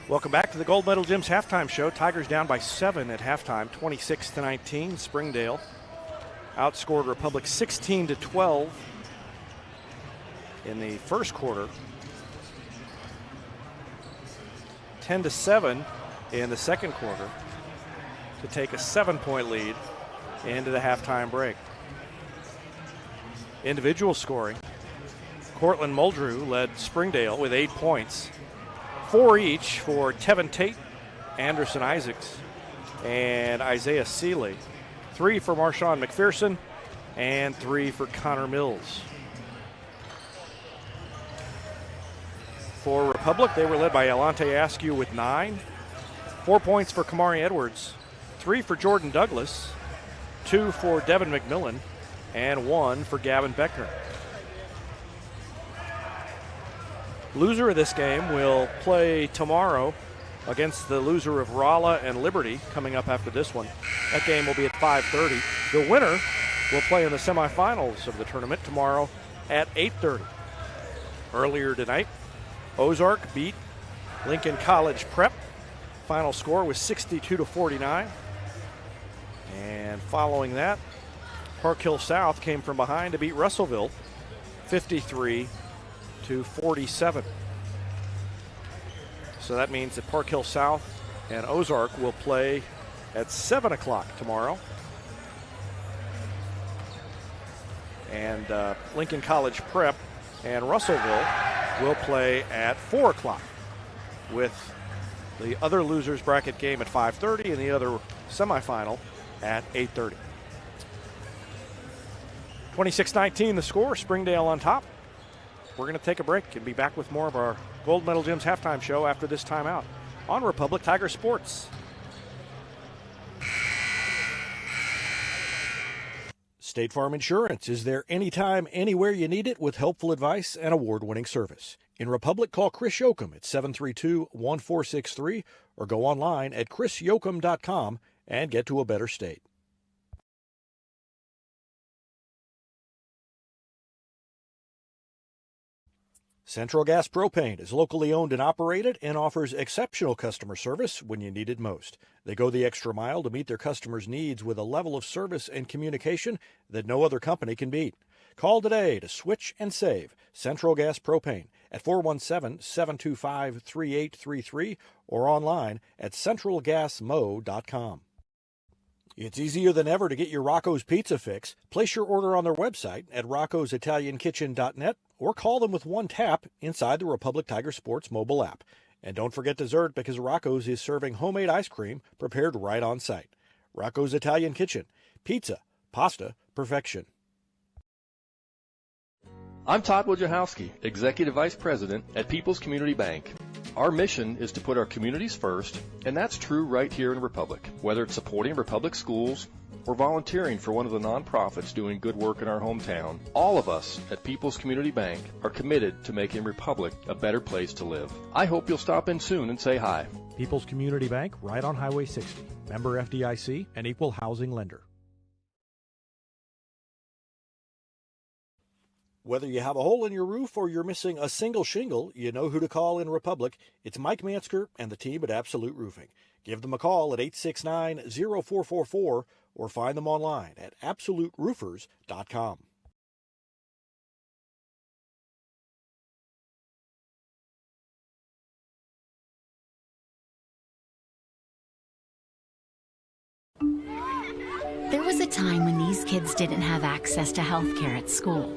Speaker 1: Welcome back to the Gold Medal Gym's halftime show. Tigers down by 7 at halftime, 26-19. Springdale outscored Republic 16-12 in the first quarter, 10-7 in the second quarter to take a 7-point lead into the halftime break. Individual scoring, Cortland Muldrew led Springdale with 8 points. 4 each for Tevin Tate, Anderson Isaacs, and Isaiah Seeley. 3 for Marshawn McPherson, and 3 for Connor Mills. For Republic, they were led by Alante Askew with 9. 4 points for Kamari Edwards, 3 for Jordan Douglas, 2 for Devin McMillan, and 1 for Gavin Beckner. Loser of this game will play tomorrow against the loser of Rolla and Liberty coming up after this one. That game will be at 5:30. The winner will play in the semifinals of the tournament tomorrow at 8:30. Earlier tonight, Ozark beat Lincoln College Prep. Final score was 62-49. And following that, Park Hill South came from behind to beat Russellville 53-47. So that means that Park Hill South and Ozark will play at 7 o'clock tomorrow. And Lincoln College Prep and Russellville will play at 4 o'clock, with the other losers bracket game at 5:30 and the other semifinal at 8:30. 26-19 the score, Springdale on top. We're going to take a break and be back with more of our Gold Medal Gym's halftime show after this timeout on Republic Tiger Sports. State Farm Insurance is there anytime, anywhere you need it with helpful advice and award-winning service. In Republic, call Chris Yoakum at 732-1463 or go online at chrisyoakum.com and get to a better state. Central Gas Propane is locally owned and operated and offers exceptional customer service when you need it most. They go the extra mile to meet their customers' needs with a level of service and communication that no other company can beat. Call today to switch and save Central Gas Propane at 417-725-3833 or online at centralgasmo.com. It's easier than ever to get your Rocco's Pizza fix. Place your order on their website at roccositaliankitchen.net or call them with one tap inside the Republic Tiger Sports mobile app. And don't forget dessert, because Rocco's is serving homemade ice cream prepared right on site. Rocco's Italian Kitchen. Pizza, pasta, perfection.
Speaker 8: I'm Todd Wojciechowski, Executive Vice President at People's Community Bank. Our mission is to put our communities first, and that's true right here in Republic. Whether it's supporting Republic schools or volunteering for one of the nonprofits doing good work in our hometown, all of us at People's Community Bank are committed to making Republic a better place to live. I hope you'll stop in soon and say hi.
Speaker 1: People's Community Bank, right on Highway 60. Member FDIC, an equal housing lender. Whether you have a hole in your roof or you're missing a single shingle, you know who to call in Republic. It's Mike Mansker and the team at Absolute Roofing. Give them a call at 869-0444 or find them online at absoluteroofers.com.
Speaker 4: There was a time when these kids didn't have access to health care at school.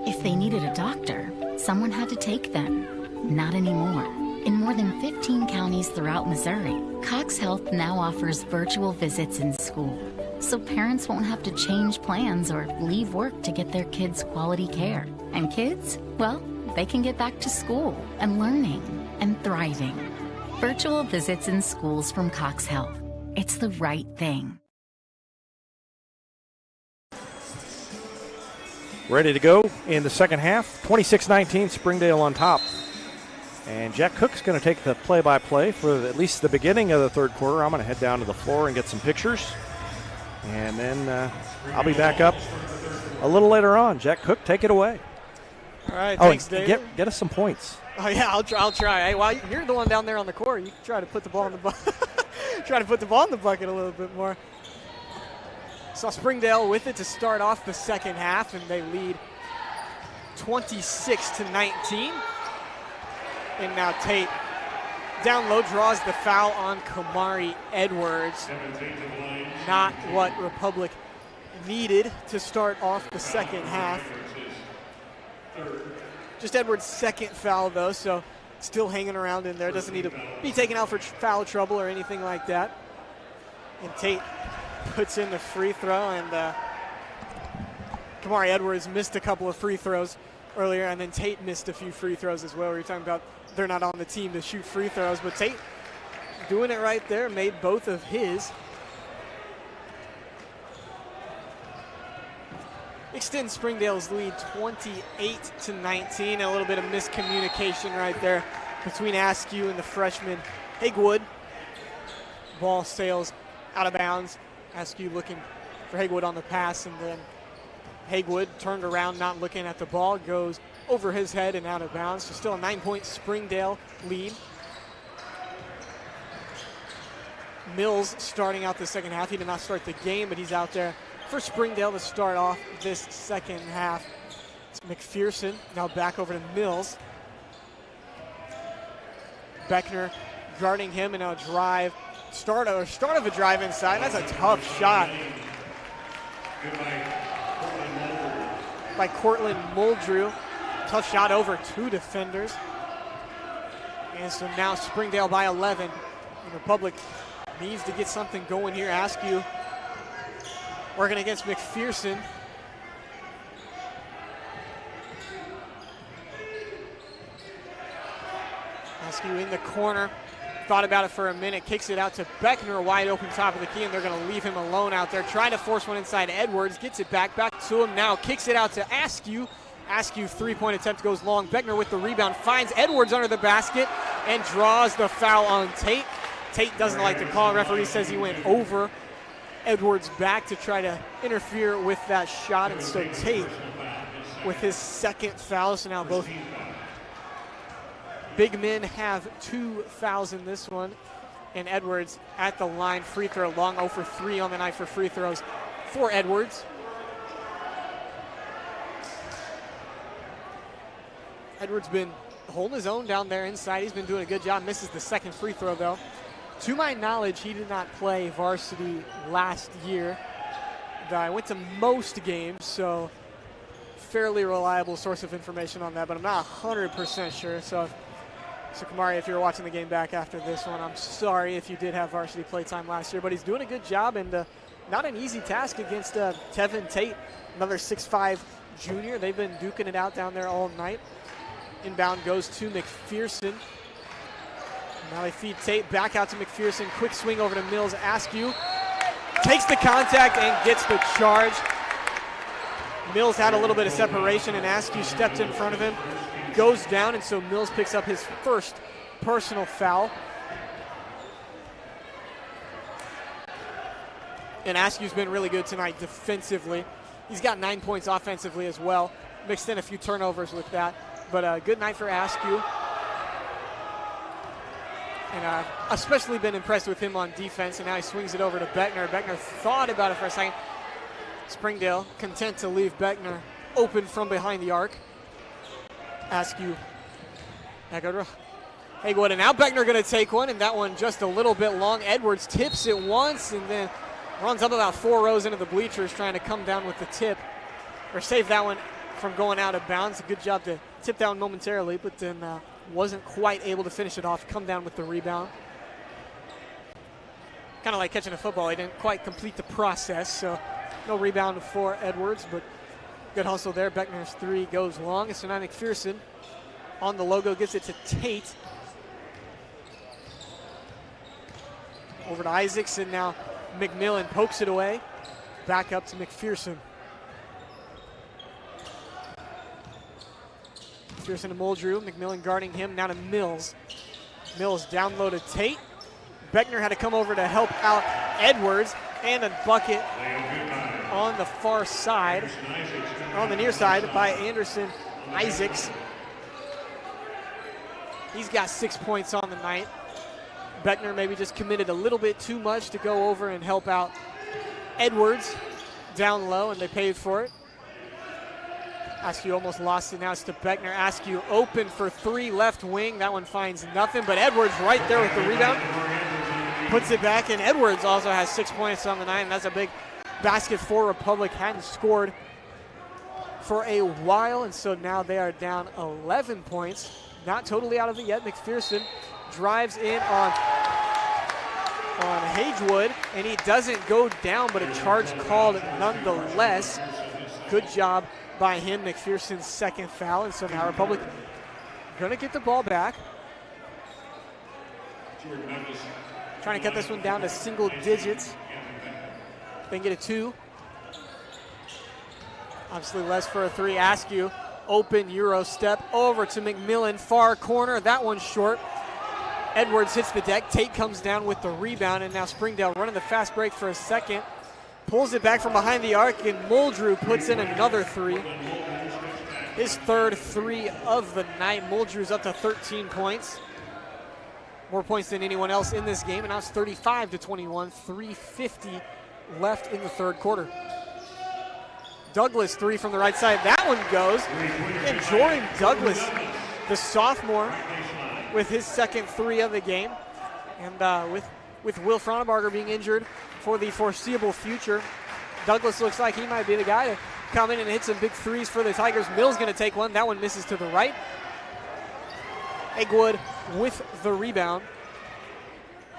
Speaker 4: If they needed a doctor, someone had to take them. Not anymore. In more than 15 counties throughout Missouri, Cox Health now offers virtual visits in school, so parents won't have to change plans or leave work to get their kids quality care. And kids, well, they can get back to school and learning and thriving. Virtual visits in schools from Cox Health. It's the right thing.
Speaker 1: Ready to go in the second half. 26-19, Springdale on top. And Jack Cook's going to take the play-by-play for at least the beginning of the third quarter. I'm going to head down to the floor and get some pictures. And then I'll be back up a little later on. Jack Cook, take it away.
Speaker 3: All right, thanks, Dave.
Speaker 1: Get us some points.
Speaker 3: Oh, yeah, I'll try. Hey, well, you're the one down there on the court. You can try to put the ball in the bucket. Try to put the ball in the bucket a little bit more. Saw Springdale with it to start off the second half, and they lead 26-19. And now Tate down low draws the foul on Kamari Edwards. Not what Republic needed to start off the second half. Just Edwards' second foul, though, so still hanging around in there. Doesn't need to be taken out for foul trouble or anything like that. And Tate puts in the free throw, and Kamari Edwards missed a couple of free throws earlier, and then Tate missed a few free throws as well. We were talking about they're not on the team to shoot free throws, but Tate doing it right there, made both of his. Extends Springdale's lead 28-19. A little bit of miscommunication right there between Askew and the freshman Hagewood. Ball sails out of bounds. Askew looking for Hagewood on the pass, and then Hagewood turned around, not looking at the ball, goes over his head and out of bounds. So still a 9-point Springdale lead. Mills starting out the second half. He did not start the game, but he's out there for Springdale to start off this second half. It's McPherson now back over to Mills. Beckner guarding him, and now a drive. Start of a drive inside. That's a tough shot by Cortland Muldrew. Tough shot over two defenders. And so now Springdale by 11. And Republic needs to get something going here. Askew working against McPherson. Askew in the corner. Thought about it for a minute, kicks it out to Beckner, wide open top of the key, and they're going to leave him alone out there. Trying to force one inside Edwards, gets it back to him now, kicks it out to Askew. Askew, three-point attempt goes long. Beckner with the rebound, finds Edwards under the basket, and draws the foul on Tate. Tate doesn't like the call. Referee says he went over Edwards' back to try to interfere with that shot, and so Tate with his second foul. So now both big men have 2 fouls in this one, and Edwards at the line. Free throw long, 0 for 3 on the night for free throws for Edwards. Edwards been holding his own down there inside. He's been doing a good job. Misses the second free throw, though. To my knowledge, he did not play varsity last year. I went to most games, so fairly reliable source of information on that, but I'm not 100% sure. So Kamari, if you're watching the game back after this one, I'm sorry if you did have varsity play time last year, but he's doing a good job, and not an easy task against Tevin Tate, another 6'5" junior. They've been duking it out down there all night. Inbound goes to McPherson. Now they feed Tate back out to McPherson. Quick swing over to Mills. Askew takes the contact and gets the charge. Mills had a little bit of separation, and Askew stepped in front of him. Goes down, and so Mills picks up his first personal foul. And Askew's been really good tonight defensively. He's got 9 points offensively as well. Mixed in a few turnovers with that. But a good night for Askew. And I've especially been impressed with him on defense, and now he swings it over to Beckner. Beckner thought about it for a second. Springdale content to leave Beckner open from behind the arc. Askew. Hagewood, and now Beckner going to take one, and that one just a little bit long. Edwards tips it once, and then Runs up about 4 rows into the bleachers trying to come down with the tip or save that one from going out of bounds. A good job to tip down momentarily, but then wasn't quite able to finish it off, come down with the rebound. Kind of like catching a football. He didn't quite complete the process, so no rebound for Edwards, but good hustle there. Beckner's 3 goes long. So now McPherson on the logo gives it to Tate. Over to Isaacs, and now McMillan pokes it away. Back up to McPherson. McPherson to Muldrew. McMillan guarding him. Now to Mills. Mills down low to Tate. Beckner had to come over to help out Edwards, and a bucket on the far side, on the near side by Anderson Isaacs. He's got 6 points on the night. Beckner maybe just committed a little bit too much to go over and help out Edwards down low, and they paid for it. Askew almost lost it. Now it's to Beckner. Askew open for 3 left wing. That one finds nothing, but Edwards right there with the rebound. Puts it back, and Edwards also has 6 points on the night, and that's a big basket for Republic. Hadn't scored for a while, and so now they are down 11 points. Not totally out of it yet. McPherson drives in on Hagewood, and he doesn't go down, but a charge called nonetheless. Good job by him. McPherson's 2nd foul, and so now Republic going to get the ball back. Trying to cut this one down to single digits. Then get a 2. Obviously less for a 3. Askew, open Euro step over to McMillan, far corner. That one's short. Edwards hits the deck. Tate comes down with the rebound, and now Springdale running the fast break for a second. Pulls it back from behind the arc, and Muldrew puts in another 3. His 3rd 3 of the night. Muldrew's up to 13 points. More points than anyone else in this game, and now it's 35-21, 3:50 left in the 3rd quarter. Douglas 3 from the right side. That one goes. And Jordan Douglas, the sophomore, with his 2nd 3 of the game. And with Will Frauenbarger being injured for the foreseeable future, Douglas looks like he might be the guy to come in and hit some big 3s for the Tigers. Mill's going to take one. That one misses to the right. Eggwood with the rebound.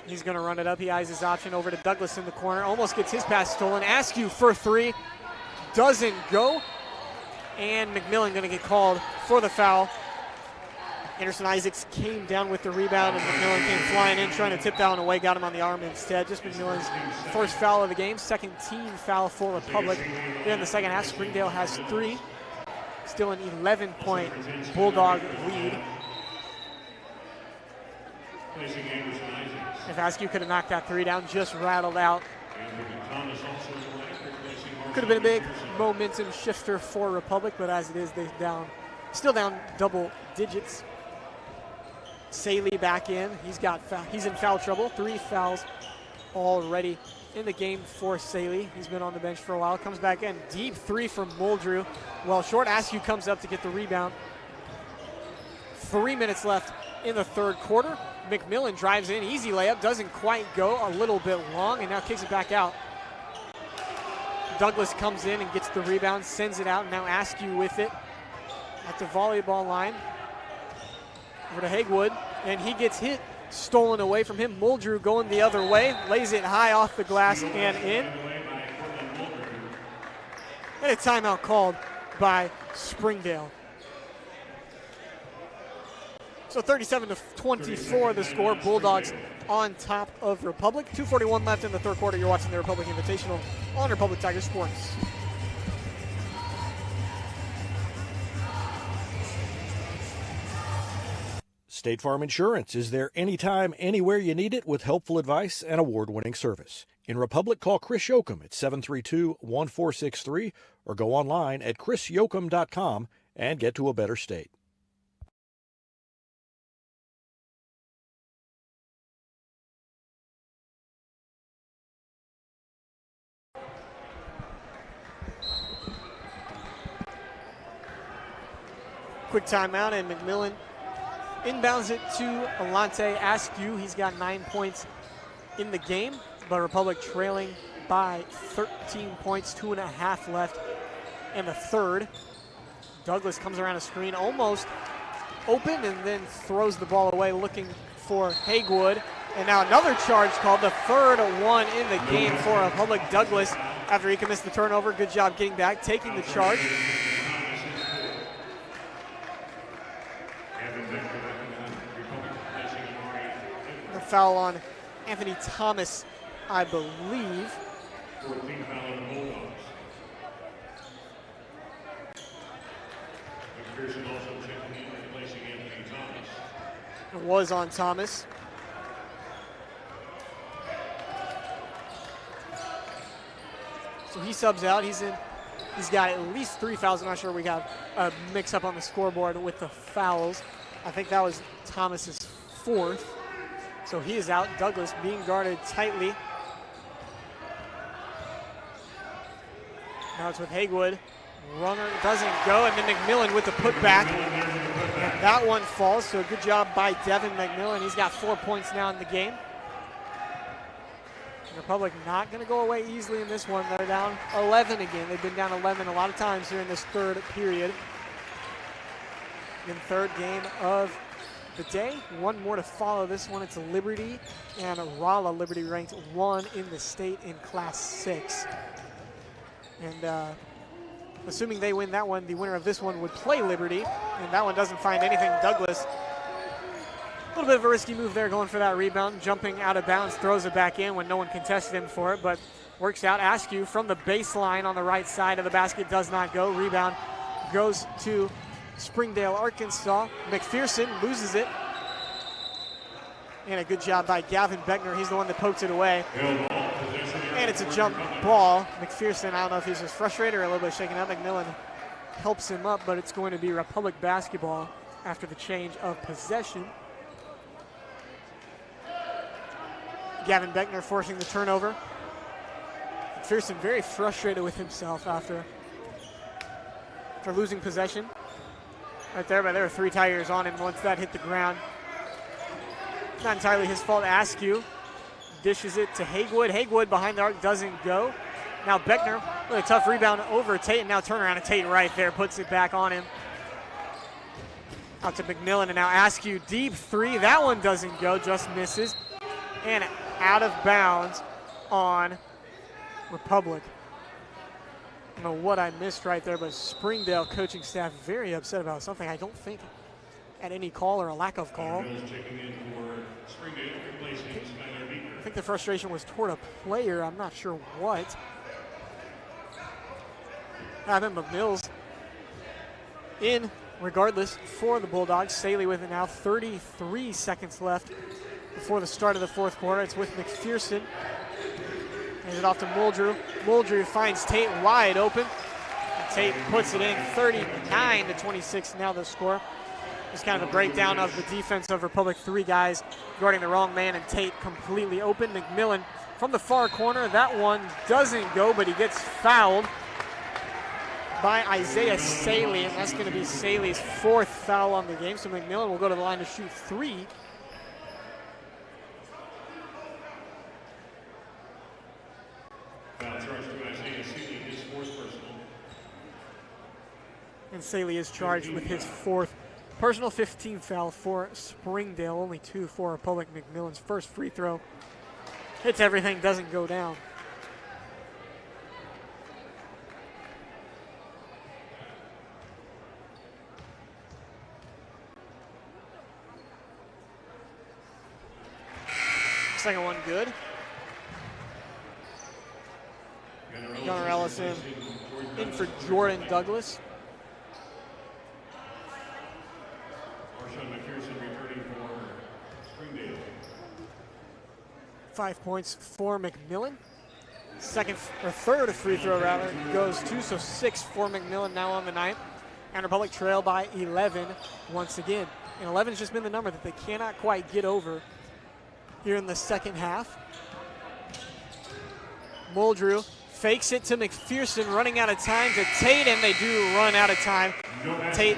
Speaker 3: He's going to run it up. He eyes his option over to Douglas in the corner. Almost gets his pass stolen. Askew for 3. Doesn't go. And McMillan going to get called for the foul. Anderson Isaacs came down with the rebound, and McMillan came flying in, trying to tip that one away. Got him on the arm instead. Just McMillan's 1st foul of the game. 2nd team foul for Republic. Here in the 2nd half, Springdale has 3. Still an 11-point Bulldog lead. If Askew could have knocked that 3 down, just rattled out. Could have been a big momentum shifter for Republic, but as it is, they're still down double digits. Saley back in. He's in foul trouble. 3 fouls already in the game for Saley. He's been on the bench for a while. Comes back in. Deep 3 from Muldrew. Well short. Askew comes up to get the rebound. 3 minutes left in the 3rd quarter. McMillan drives in, easy layup, doesn't quite go, a little bit long, and now kicks it back out. Douglas comes in and gets the rebound, sends it out, and now Askew with it at the volleyball line. Over to Hagewood, and he gets hit, stolen away from him. Muldrew going the other way, lays it high off the glass and in. And a timeout called by Springdale. So 37-24 the score. Bulldogs on top of Republic. 2:41 left in the 3rd quarter. You're watching the Republic Invitational on Republic Tiger Sports.
Speaker 1: State Farm Insurance is there anytime, anywhere you need it with helpful advice and award-winning service. In Republic, call Chris Yoakum at 732-1463 or go online at chrisyoakum.com and get to a better state.
Speaker 3: Quick timeout, and McMillan inbounds it to Alante Askew. He's got 9 points in the game, but Republic trailing by 13 points, 2.5 left in the third. Douglas comes around a screen, almost open, and then throws the ball away looking for Hagewood. And now another charge called, the third one in the game for Republic. Douglas, after he commits the turnover, good job getting back, taking the charge. The foul on Anthony Thomas, I believe. It was on Thomas. So he subs out. He's got at least 3 fouls. I'm not sure we got a mix-up on the scoreboard with the fouls. I think that was Thomas's 4th. So he is out. Douglas being guarded tightly. Now it's with Hagewood. Runner doesn't go, and then McMillan with the putback. And that one falls, so good job by Devin McMillan. He's got 4 points now in the game. Republic not going to go away easily in this one. They're down 11 again. They've been down 11 a lot of times here in this third period. In third game of the day. One more to follow this one. It's Liberty and Rolla. Liberty ranked 1 in the state in Class 6. And assuming they win that one, the winner of this one would play Liberty. And that one doesn't find anything. Douglas, a little bit of a risky move there, going for that rebound, jumping out of bounds, throws it back in when no one contested him for it, but works out. Askew from the baseline on the right side of the basket, does not go. Rebound goes to Springdale, Arkansas. McPherson loses it. And a good job by Gavin Beckner. He's the one that poked it away. And it's a jump ball. McPherson, I don't know if he's just frustrated or a little bit shaken up. McMillan helps him up, but it's going to be Republic basketball after the change of possession. Gavin Beckner forcing the turnover. McPherson very frustrated with himself after losing possession. Right there, but there were 3 tires on him once that hit the ground. Not entirely his fault. Askew dishes it to Hagewood. Hagewood behind the arc doesn't go. Now Beckner with a tough rebound over Tate, and now turnaround to Tate right there, puts it back on him. Out to McMillan, and now Askew, deep 3. That one doesn't go, just misses. And out of bounds on Republic. I don't know what I missed right there, but Springdale coaching staff very upset about something. I don't think at any call or a lack of call. I think the frustration was toward a player. I'm not sure what. Evan McMills in regardless for the Bulldogs. Saley with it now. 33 seconds left before the start of the fourth quarter. It's with McPherson. Hands it off to Muldrew. Muldrew finds Tate wide open. And Tate puts it in. 39-26 now the score. Just kind of a breakdown of the defense of Republic. 3 guys guarding the wrong man, and Tate completely open. McMillan from the far corner. That one doesn't go, but he gets fouled by Isaiah Saley, and that's going to be Saley's 4th foul on the game. So McMillan will go to the line to shoot 3.
Speaker 2: Foul charge to Isaiah Saley, his 4th personal.
Speaker 3: And Saley is charged with his 4th personal. 15 foul for Springdale, only 2 for Republic. McMillan's first free throw hits everything, doesn't go down. Second one good. Gunnar Ellison in for Jordan Douglas.
Speaker 2: McPherson returning for Springdale.
Speaker 3: 5 points for McMillan. Third free throw rather goes 2, so 6 for McMillan now on the night. And Republic trail by 11 once again. And 11 has just been the number that they cannot quite get over here in the second half. Muldrew fakes it to McPherson, running out of time to Tate, and they do run out of time. Tate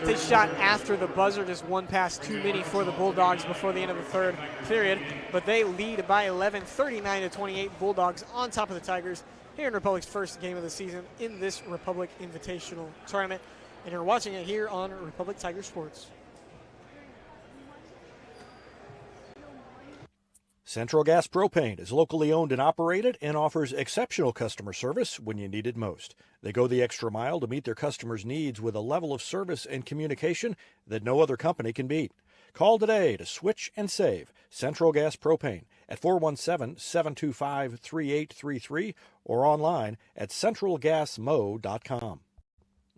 Speaker 3: They shot after the buzzer, just one pass too many for the Bulldogs before the end of the third period. But they lead by 11, 39-28. Bulldogs on top of the Tigers here in Republic's first game of the season in this Republic Invitational tournament. And you're watching it here on Republic Tiger Sports.
Speaker 1: Central Gas Propane is locally owned and operated and offers exceptional customer service when you need it most. They go the extra mile to meet their customers' needs with a level of service and communication that no other company can beat. Call today to switch and save Central Gas Propane at 417-725-3833 or online at centralgasmo.com.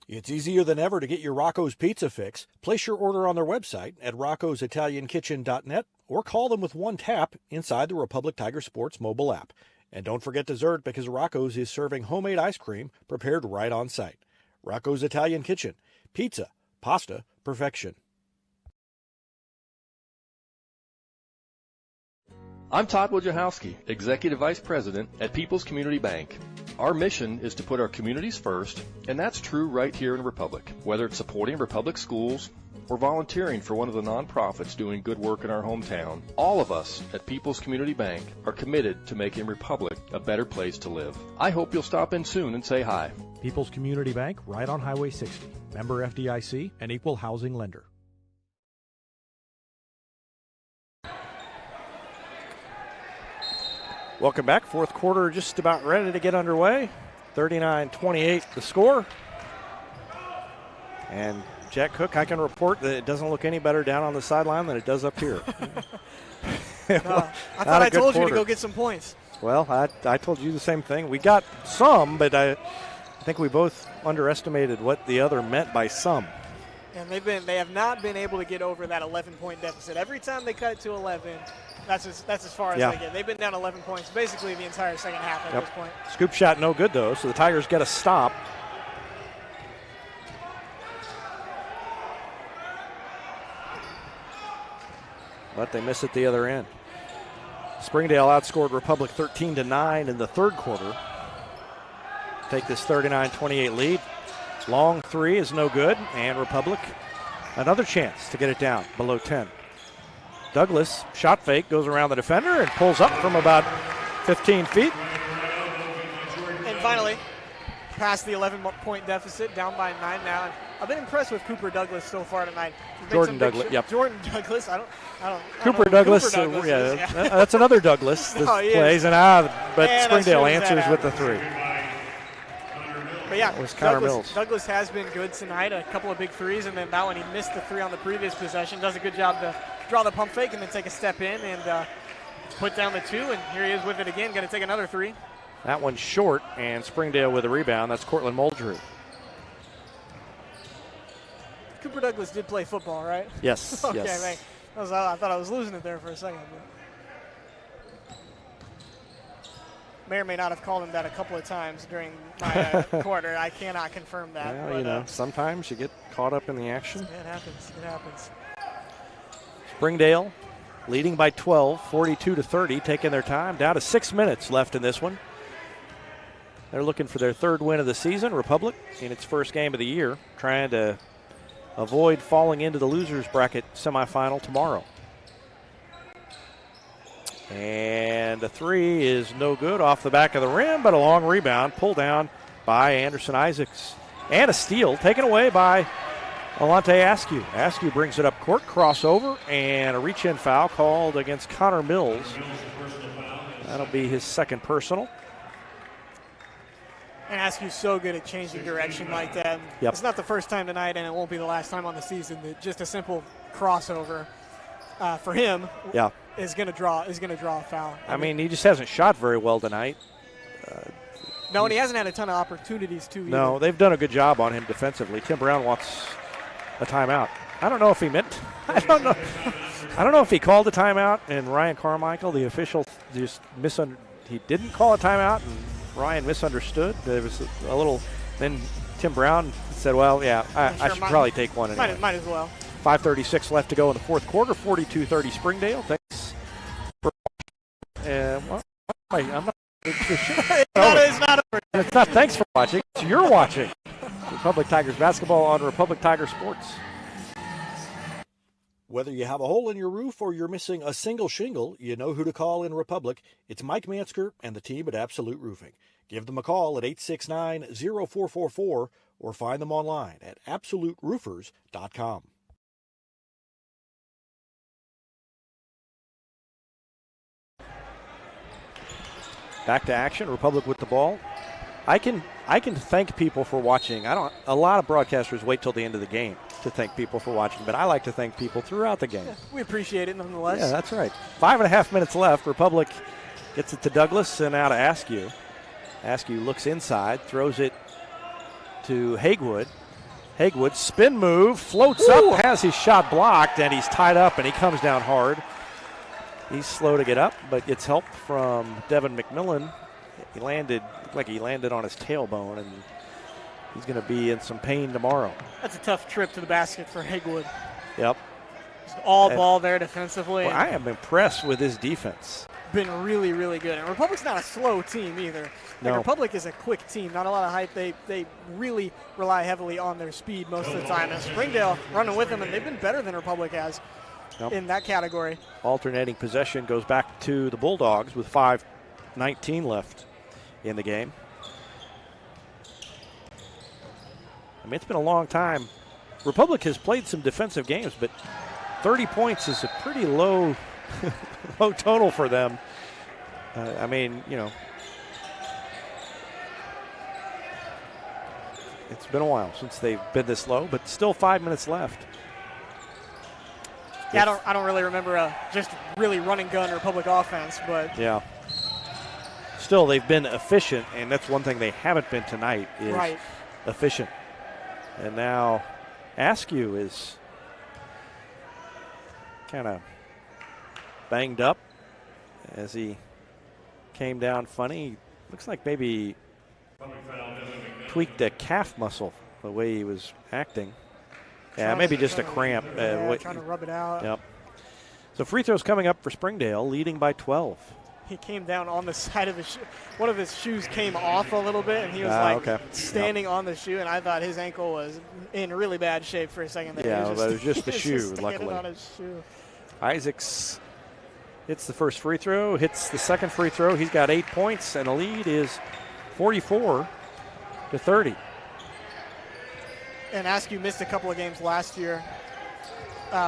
Speaker 1: It's easier than ever to get your Rocco's Pizza fix. Place your order on their website at roccositaliankitchen.net or call them with one tap inside the Republic Tiger Sports mobile app. And don't forget dessert, because Rocco's is serving homemade ice cream prepared right on site. Rocco's Italian Kitchen. Pizza, pasta, perfection.
Speaker 8: I'm Todd Wojciechowski, Executive Vice President at People's Community Bank. Our mission is to put our communities first, and that's true right here in Republic. Whether it's supporting Republic schools or volunteering for one of the nonprofits doing good work in our hometown, all of us at People's Community Bank are committed to making Republic a better place to live. I hope you'll stop in soon and say hi.
Speaker 1: People's Community Bank, right on Highway 60. Member FDIC, an equal housing lender. Welcome back. Fourth quarter just about ready to get underway. 39-28 the score. And Jack Cook, I can report that it doesn't look any better down on the sideline than it does up here.
Speaker 3: I thought I told you to go get some points.
Speaker 1: Well, I told you the same thing. We got some, but I think we both underestimated what the other meant by some.
Speaker 3: And they have not been able to get over that 11-point deficit. Every time they cut it to 11, that's as far as they get. They've been down 11 points basically the entire second half at this point.
Speaker 1: Scoop shot no good, though, so the Tigers get a stop. But they miss at the other end. Springdale outscored Republic 13-9 in the third quarter. Take this 39-28 lead. Long three is no good, and Republic another chance to get it down below 10. Douglas, shot fake, goes around the defender and pulls up from about 15 feet.
Speaker 3: And finally, past the 11-point deficit, down by 9 now. And I've been impressed with Cooper Douglas so far tonight.
Speaker 1: Jordan Douglas,
Speaker 3: Jordan Douglas,
Speaker 1: Cooper Douglas, that's another Douglas that plays, but Springdale answers with the three.
Speaker 3: But yeah,
Speaker 1: it was Connor Mills.
Speaker 3: Douglas has been good tonight, a couple of big threes, and then that one he missed the three on the previous possession. Does a good job to draw the pump fake and then take a step in and put down the two, and here he is with it again, going to take another three.
Speaker 1: That one's short, and Springdale with a rebound. That's Cortland Muldrew.
Speaker 3: Cooper Douglas did play football, right?
Speaker 1: Yes,
Speaker 3: okay,
Speaker 1: yes.
Speaker 3: Man. I thought I was losing it there for a second. May or may not have called him that a couple of times during my quarter. I cannot confirm that.
Speaker 1: Well,
Speaker 3: but,
Speaker 1: sometimes you get caught up in the action.
Speaker 3: It happens. It happens.
Speaker 1: Springdale leading by 12, 42-30, taking their time. Down to 6 minutes left in this one. They're looking for their third win of the season. Republic in its first game of the year, trying to avoid falling into the losers bracket semifinal tomorrow. And the three is no good off the back of the rim, but a long rebound pulled down by Anderson Isaacs. And a steal taken away by Alante Askew. Askew brings it up court, crossover, and a reach-in foul called against Connor Mills. That'll be his second personal.
Speaker 3: And Askew's so good at changing direction like that.
Speaker 1: Yep.
Speaker 3: It's not the first time tonight, and it won't be the last time on the season. That just a simple crossover for him is going to draw a foul.
Speaker 1: I mean, he just hasn't shot very well tonight.
Speaker 3: No, and he hasn't had a ton of opportunities to.
Speaker 1: No, they've done a good job on him defensively. Tim Brown wants a timeout. I don't know if he meant. I don't know if he called a timeout, and Ryan Carmichael, the official, just he didn't call a timeout, and Ryan misunderstood. There was a little. Then Tim Brown said, "Well, yeah, I should probably take one anyway."
Speaker 3: Might as well.
Speaker 1: 5:36 left to go in the fourth quarter. 42-30 Springdale. Thanks for watching. I'm not.
Speaker 3: It's not over.
Speaker 1: It's not thanks for watching. It's you're watching. Republic Tigers basketball on Republic Tiger Sports. Whether you have a hole in your roof or you're missing a single shingle, you know who to call in Republic. It's Mike Mansker and the team at Absolute Roofing. Give them a call at 869-0444 or find them online at absoluteroofers.com. Back to action, Republic with the ball. I can thank people for watching. A lot of broadcasters wait till the end of the game to thank people for watching, but I like to thank people throughout the game.
Speaker 3: Yeah, we appreciate it nonetheless.
Speaker 1: Yeah, that's right. 5.5 minutes left. Republic gets it to Douglas and now to Askew. Askew looks inside, throws it to Hagewood. Hagewood, spin move, floats up, has his shot blocked, and he's tied up, and he comes down hard. He's slow to get up, but gets help from Devin McMillan. Looked like he landed on his tailbone, and he's going to be in some pain tomorrow.
Speaker 3: That's a tough trip to the basket for Hagewood.
Speaker 1: Yep.
Speaker 3: Just all ball there defensively.
Speaker 1: Well, I am impressed with his defense.
Speaker 3: Been really, really good. And Republic's not a slow team either.
Speaker 1: No.
Speaker 3: Republic is a quick team, not a lot of height. They really rely heavily on their speed most of the time. And Springdale running with them, and they've been better than Republic has in that category.
Speaker 1: Alternating possession goes back to the Bulldogs with 5:19 left in the game. I mean, it's been a long time. Republic has played some defensive games, but 30 points is a pretty low low total for them. I mean, you know, it's been a while since they've been this low, but still 5 minutes left.
Speaker 3: Yeah, I don't really remember just really running gun Republic offense, but
Speaker 1: yeah. Still, they've been efficient, and that's one thing they haven't been tonight is efficient. And now Askew is kind of banged up as he came down funny. Looks like maybe tweaked a calf muscle the way he was acting. Yeah, maybe just a cramp.
Speaker 3: Trying to rub it out.
Speaker 1: Yep. So free throws coming up for Springdale, leading by 12.
Speaker 3: He came down on the side of his shoe. One of his shoes came off a little bit, and he was standing on the shoe, and I thought his ankle was in really bad shape for a second there.
Speaker 1: Yeah, but it was just the shoe, luckily.
Speaker 3: On his shoe.
Speaker 1: Isaacs hits the first free throw, hits the second free throw. He's got 8 points, and the lead is 44-30.
Speaker 3: And Askew missed a couple of games last year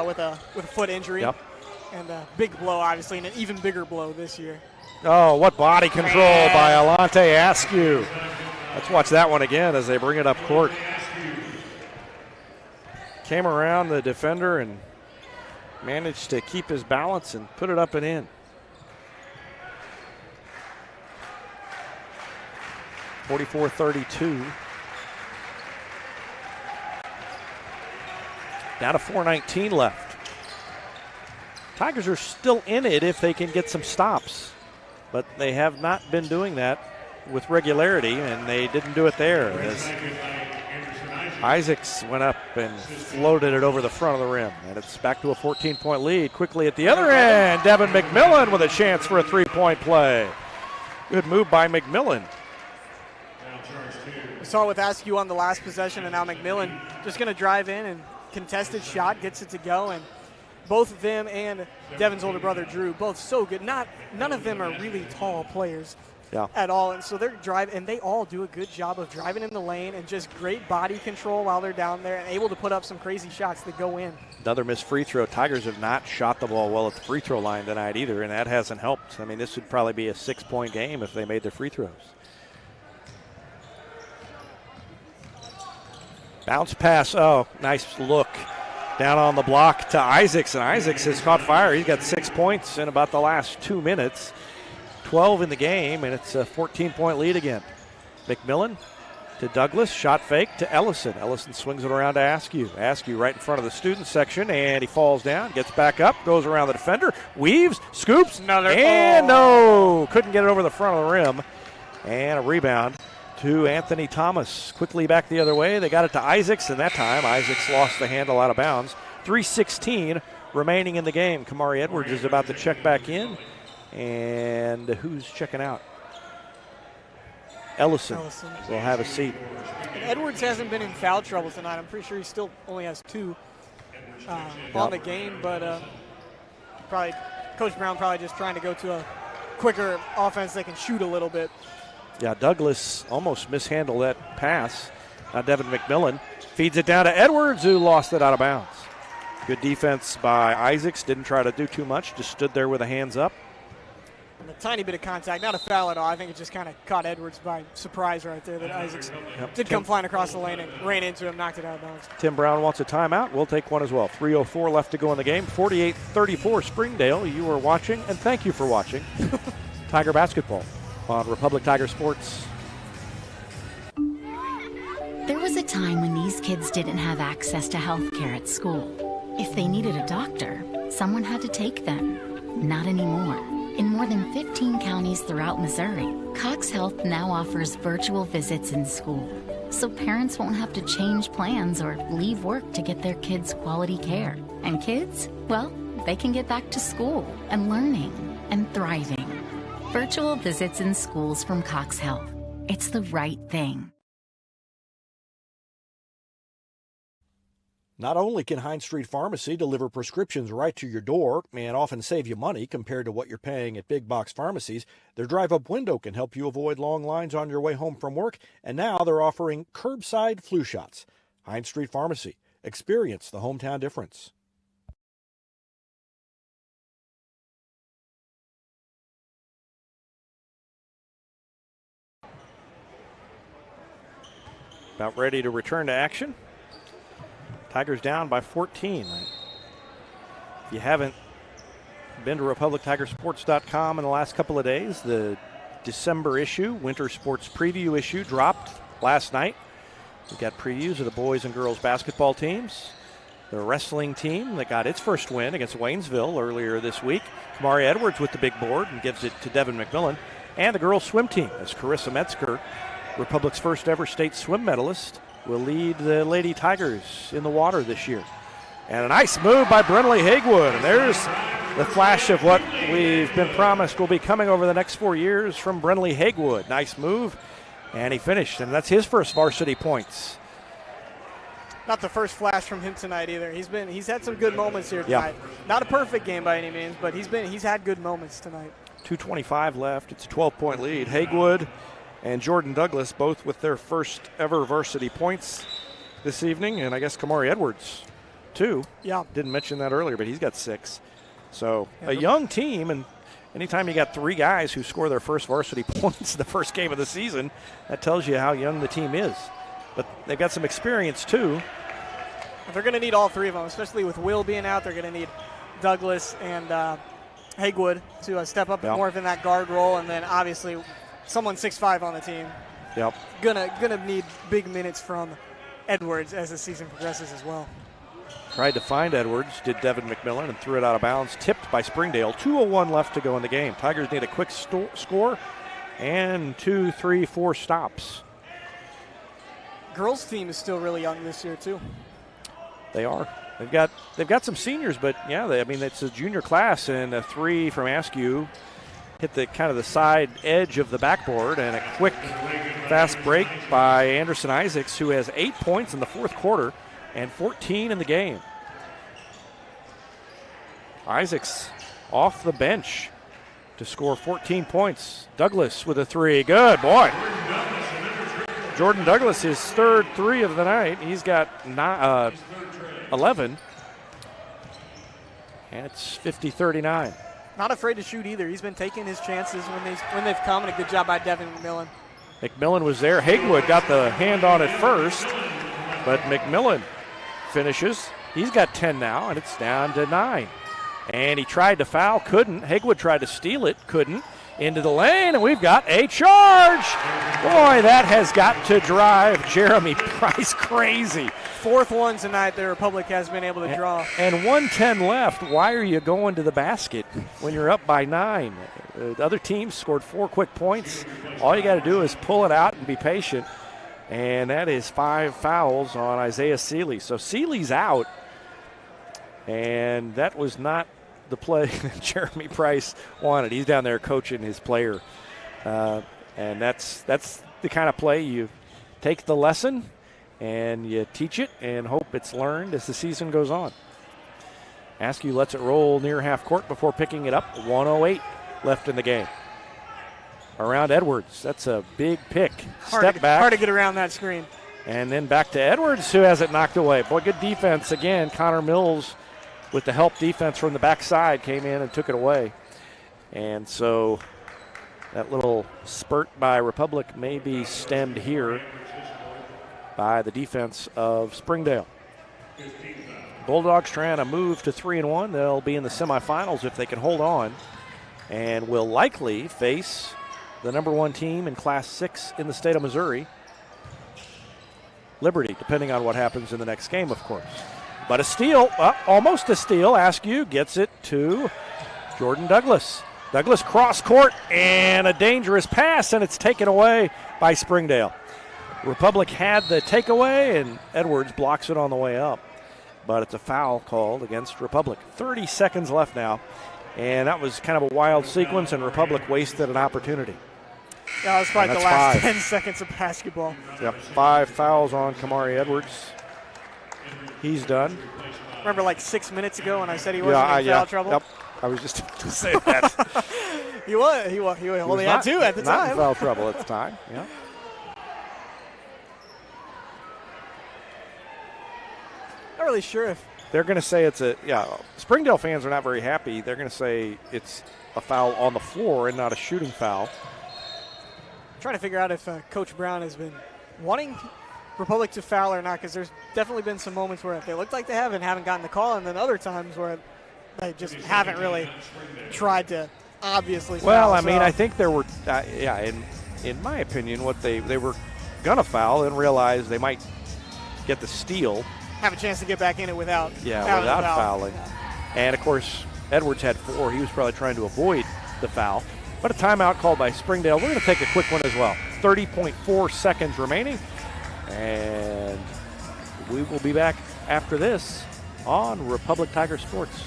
Speaker 3: with a foot injury.
Speaker 1: Yep.
Speaker 3: And a big blow, obviously, and an even bigger blow this year.
Speaker 1: Oh, what body control by Alante Askew. Let's watch that one again as they bring it up court. Came around the defender and managed to keep his balance and put it up and in. 44-32. Down to 4:19 left. Tigers are still in it if they can get some stops, but they have not been doing that with regularity, and they didn't do it there as Isaacs went up and floated it over the front of the rim, and it's back to a 14-point lead. Quickly at the other end, Devin McMillan with a chance for a three-point play. Good move by McMillan.
Speaker 3: We saw it with Askew on the last possession, and now McMillan just going to drive in and contested shot, gets it to go, and both of them and Devin's older brother Drew, both so good. None of them are really tall players at all, and so they're driving, and they all do a good job of driving in the lane and just great body control while they're down there and able to put up some crazy shots that go in.
Speaker 1: Another missed free throw. Tigers have not shot the ball well at the free throw line tonight either, and that hasn't helped. I mean, this would probably be a 6-point game if they made their free throws. Bounce pass. Oh, nice look. Down on the block to Isaacs, and Isaacs has caught fire. He's got 6 points in about the last 2 minutes. 12 in the game, and it's a 14-point lead again. McMillan to Douglas, shot fake to Ellison. Ellison swings it around to Askew. Askew right in front of the student section, and he falls down, gets back up, goes around the defender, weaves, scoops, no! Couldn't get it over the front of the rim. And a rebound to Anthony Thomas. Quickly back the other way. They got it to Isaacs, and that time Isaacs lost the handle out of bounds. 3:16 remaining in the game. Kamari Edwards is about to check back in. And who's checking out? Ellison will have a seat.
Speaker 3: And Edwards hasn't been in foul trouble tonight. I'm pretty sure he still only has 2. on the game, but probably Coach Brown probably just trying to go to a quicker offense that can shoot a little bit.
Speaker 1: Yeah, Douglas almost mishandled that pass. Now Devin McMillan feeds it down to Edwards, who lost it out of bounds. Good defense by Isaacs. Didn't try to do too much, just stood there with the hands up.
Speaker 3: And a tiny bit of contact, not a foul at all. I think it just kind of caught Edwards by surprise right there that Isaacs did come flying across the lane and ran into him, knocked it out of bounds.
Speaker 1: Tim Brown wants a timeout. We'll take one as well. 3:04 left to go in the game. 48-34 Springdale. You are watching, and thank you for watching Tiger basketball on Republic Tiger Sports.
Speaker 4: There was a time when these kids didn't have access to health care at school. If they needed a doctor, someone had to take them. Not anymore. In more than 15 counties throughout Missouri, Cox Health now offers virtual visits in school, so parents won't have to change plans or leave work to get their kids quality care. And kids, well, they can get back to school and learning and thriving. Virtual visits in schools from Cox Health. It's the right thing.
Speaker 1: Not only can Hines Street Pharmacy deliver prescriptions right to your door and often save you money compared to what you're paying at big box pharmacies, their drive-up window can help you avoid long lines on your way home from work, and now they're offering curbside flu shots. Hines Street Pharmacy. Experience the hometown difference. About ready to return to action. Tigers down by 14. If you haven't been to RepublicTigersports.com in the last couple of days, the December issue, Winter Sports Preview issue, dropped last night. We got previews of the boys and girls basketball teams. The wrestling team that got its first win against Waynesville earlier this week. Kamari Edwards with the big board and gives it to Devin McMillan. And the girls swim team, as Carissa Metzger, Republic's first ever state swim medalist, will lead the Lady Tigers in the water this year. And a nice move by Brentley Hagewood. And there's the flash of what we've been promised will be coming over the next 4 years from Brentley Hagewood. Nice move, and he finished, and that's his first varsity points.
Speaker 3: Not the first flash from him tonight either. He's had some good moments here tonight. Yeah. Not a perfect game by any means, but he's had good moments tonight.
Speaker 1: 2:25 left. It's a 12-point lead. Hagewood and Jordan Douglas both with their first ever varsity points this evening, and I guess Kamari Edwards too.
Speaker 3: Yeah.
Speaker 1: Didn't mention that earlier, but he's got 6. So a young team, and anytime you got 3 guys who score their first varsity points in the first game of the season, that tells you how young the team is. But they've got some experience too.
Speaker 3: They're going to need all 3 of them, especially with Will being out. They're going to need Douglas and Hagewood to step up more in that guard role, and then obviously someone 6'5" on the team.
Speaker 1: Yep.
Speaker 3: Gonna need big minutes from Edwards as the season progresses as well.
Speaker 1: Tried to find Edwards, did Devin McMillan, and threw it out of bounds. Tipped by Springdale. 2:01 left to go in the game. Tigers need a quick score and 2, 3, 4 stops.
Speaker 3: Girls team is still really young this year too.
Speaker 1: They are. They've got some seniors, but yeah, it's a junior class, and a 3 from Askew hit the kind of the side edge of the backboard, and a quick fast break by Anderson Isaacs, who has 8 points in the fourth quarter and 14 in the game. Isaacs off the bench to score 14 points. Douglas with a 3. Good boy. Jordan Douglas, his third 3 of the night. He's got 11. And it's 50-39.
Speaker 3: Not afraid to shoot either. He's been taking his chances when they've come, and a good job by Devin McMillan.
Speaker 1: McMillan was there. Hagewood got the hand on it first, but McMillan finishes. He's got 10 now, and it's down to 9. And he tried to foul, couldn't. Hagewood tried to steal it, couldn't. Into the lane, and we've got a charge. Boy, that has got to drive Jeremy Price crazy.
Speaker 3: 4th one tonight the Republic has been able to draw.
Speaker 1: And 1:10 left. Why are you going to the basket when you're up by 9? The other teams scored 4 quick points. All you got to do is pull it out and be patient. And that is 5 fouls on Isaiah Seeley. So Seeley's out, and that was not the play that Jeremy Price wanted. He's down there coaching his player. And that's the kind of play you take the lesson and you teach it and hope it's learned as the season goes on. Askew lets it roll near half court before picking it up. 1:08 left in the game. Around Edwards. That's a big pick. Step back.
Speaker 3: Hard to get around that screen.
Speaker 1: And then back to Edwards, who has it knocked away. Boy, good defense again. Connor Mills, with the help defense from the backside, came in and took it away. And so that little spurt by Republic may be stemmed here by the defense of Springdale. Bulldogs trying to move to 3-1. They'll be in the semifinals if they can hold on, and will likely face the number 1 team in Class 6 in the state of Missouri, Liberty, depending on what happens in the next game, of course. But a steal, almost a steal. Askew gets it to Jordan Douglas. Douglas cross court, and a dangerous pass, and it's taken away by Springdale. Republic had the takeaway, and Edwards blocks it on the way up. But it's a foul called against Republic. 30 seconds left now, and that was kind of a wild sequence, and Republic wasted an opportunity.
Speaker 3: Yeah, that was probably the last 10 seconds of basketball.
Speaker 1: Yep, 5 fouls on Kamari Edwards. He's done.
Speaker 3: Remember like 6 minutes ago when I said he wasn't in foul trouble?
Speaker 1: Yep, I was just to say that.
Speaker 3: He only had 2 at the time.
Speaker 1: Not in foul trouble at the time, yeah.
Speaker 3: Not really sure if
Speaker 1: they're going to say it's Springdale fans are not very happy. They're going to say it's a foul on the floor and not a shooting foul.
Speaker 3: Trying to figure out if Coach Brown has been wanting Republic to foul or not, because there's definitely been some moments where they looked like they haven't gotten the call, and then other times where they just haven't really tried to obviously foul.
Speaker 1: Well, I mean, I think there were, in my opinion, what they were going to foul and realized they might get the steal.
Speaker 3: Have a chance to get back in it without
Speaker 1: fouling. And, of course, Edwards had 4. He was probably trying to avoid the foul. But a timeout called by Springdale. We're going to take a quick one as well. 30.4 seconds remaining. And we will be back after this on Republic Tiger Sports.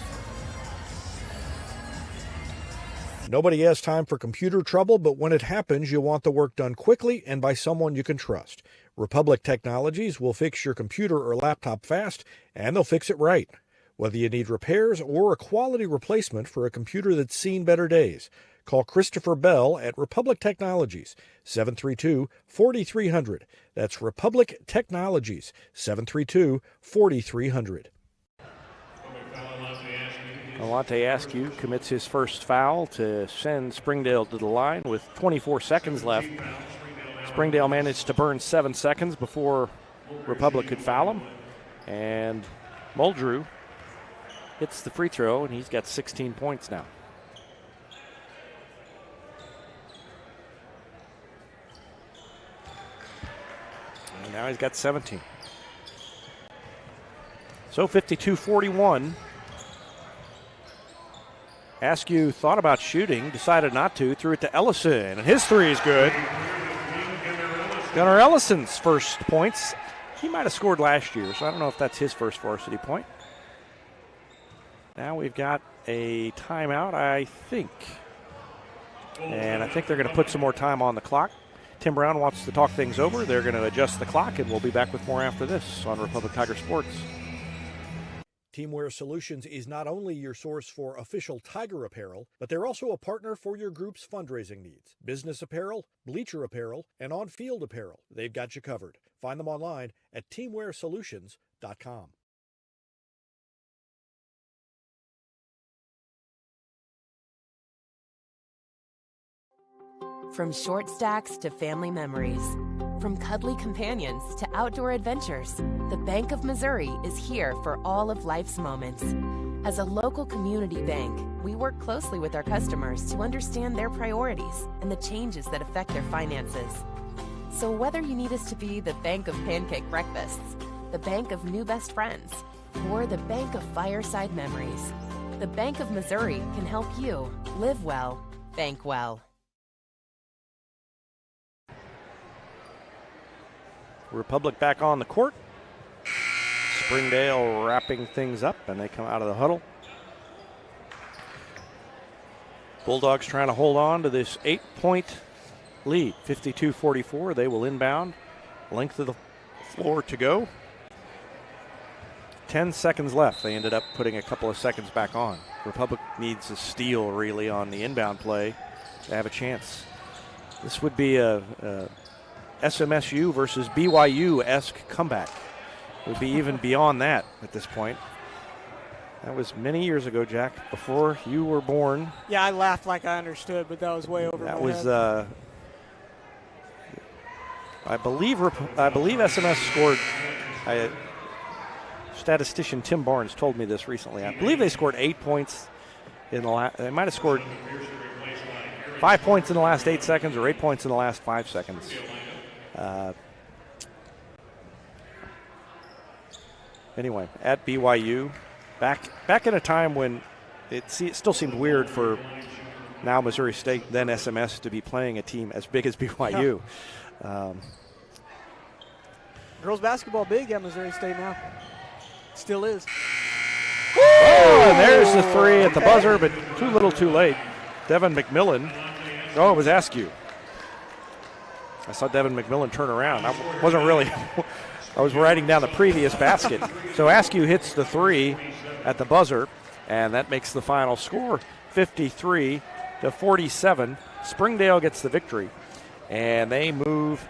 Speaker 9: Nobody has time for computer trouble, but when it happens, you want the work done quickly and by someone you can trust. Republic Technologies will fix your computer or laptop fast, and they'll fix it right. Whether you need repairs or a quality replacement for a computer that's seen better days, call Christopher Bell at Republic Technologies, 732-4300. That's Republic Technologies, 732-4300.
Speaker 1: Alante Askew commits his first foul to send Springdale to the line with 24 seconds left. Springdale managed to burn 7 seconds before Republic could foul him. And Muldrew hits the free throw, and he's got 16 points now. And now he's got 17. So 52-41. Askew thought about shooting, decided not to, threw it to Ellison, and his three is good. Gunnar Ellison's first points. He might have scored last year, so I don't know if that's his first varsity point. Now we've got a timeout, I think. And I think they're going to put some more time on the clock. Tim Brown wants to talk things over. They're going to adjust the clock, and we'll be back with more after this on Republic Tiger Sports.
Speaker 9: Teamwear Solutions is not only your source for official Tiger apparel, but they're also a partner for your group's fundraising needs. Business apparel, bleacher apparel, and on-field apparel. They've got you covered. Find them online at teamwearsolutions.com.
Speaker 7: From short stacks to family memories, from cuddly companions to outdoor adventures, the Bank of Missouri is here for all of life's moments. As a local community bank, we work closely with our customers to understand their priorities and the changes that affect their finances. So whether you need us to be the bank of pancake breakfasts, the bank of new best friends, or the bank of fireside memories, the Bank of Missouri can help you live well, bank well.
Speaker 1: Republic back on the court. Springdale wrapping things up, and they come out of the huddle. Bulldogs trying to hold on to this 8-point lead, 52-44. They will inbound. Length of the floor to go. 10 seconds left. They ended up putting a couple of seconds back on. Republic needs a steal, really, on the inbound play to have a chance. This would be a SMSU versus BYU-esque comeback. It would be even beyond that at this point. That was many years ago, Jack, before you were born.
Speaker 3: Yeah, I laughed like I understood, but that was way over my head.
Speaker 1: I believe SMS scored. Statistician Tim Barnes told me this recently. I believe they scored 8 points in the last. They might have scored 5 points in the last 8 seconds or 8 points in the last 5 seconds. Anyway, at BYU, back in a time when it still seemed weird for now Missouri State, then SMS, to be playing a team as big as BYU.
Speaker 3: Girls basketball big at Missouri State now. Still is.
Speaker 1: Oh, and there's the three at the buzzer, but too little too late. Devin McMillan. Oh, it was Askew. I saw Devin McMillan turn around. I wasn't really, I was writing down the previous basket. So Askew hits the three at the buzzer, and that makes the final score 53-47. Springdale gets the victory, and they move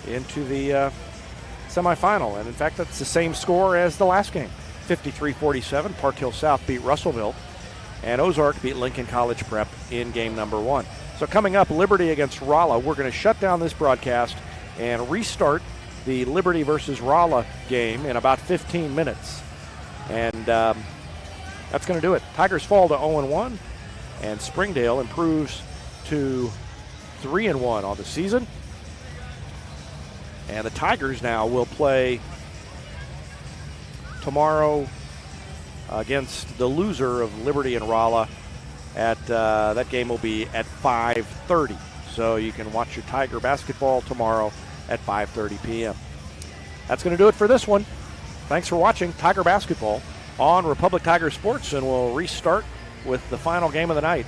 Speaker 1: into the semifinal. And in fact, that's the same score as the last game. 53-47. Park Hill South beat Russellville, and Ozark beat Lincoln College Prep in game number 1. So coming up, Liberty against Rolla. We're going to shut down this broadcast and restart the Liberty versus Rolla game in about 15 minutes. And that's going to do it. Tigers fall to 0-1, and Springdale improves to 3-1 on the season. And the Tigers now will play tomorrow against the loser of Liberty and Rolla. That game will be at 5:30. So you can watch your Tiger basketball tomorrow at 5:30 p.m. That's going to do it for this one. Thanks for watching Tiger basketball on Republic Tiger Sports, and we'll restart with the final game of the night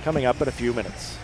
Speaker 1: coming up in a few minutes.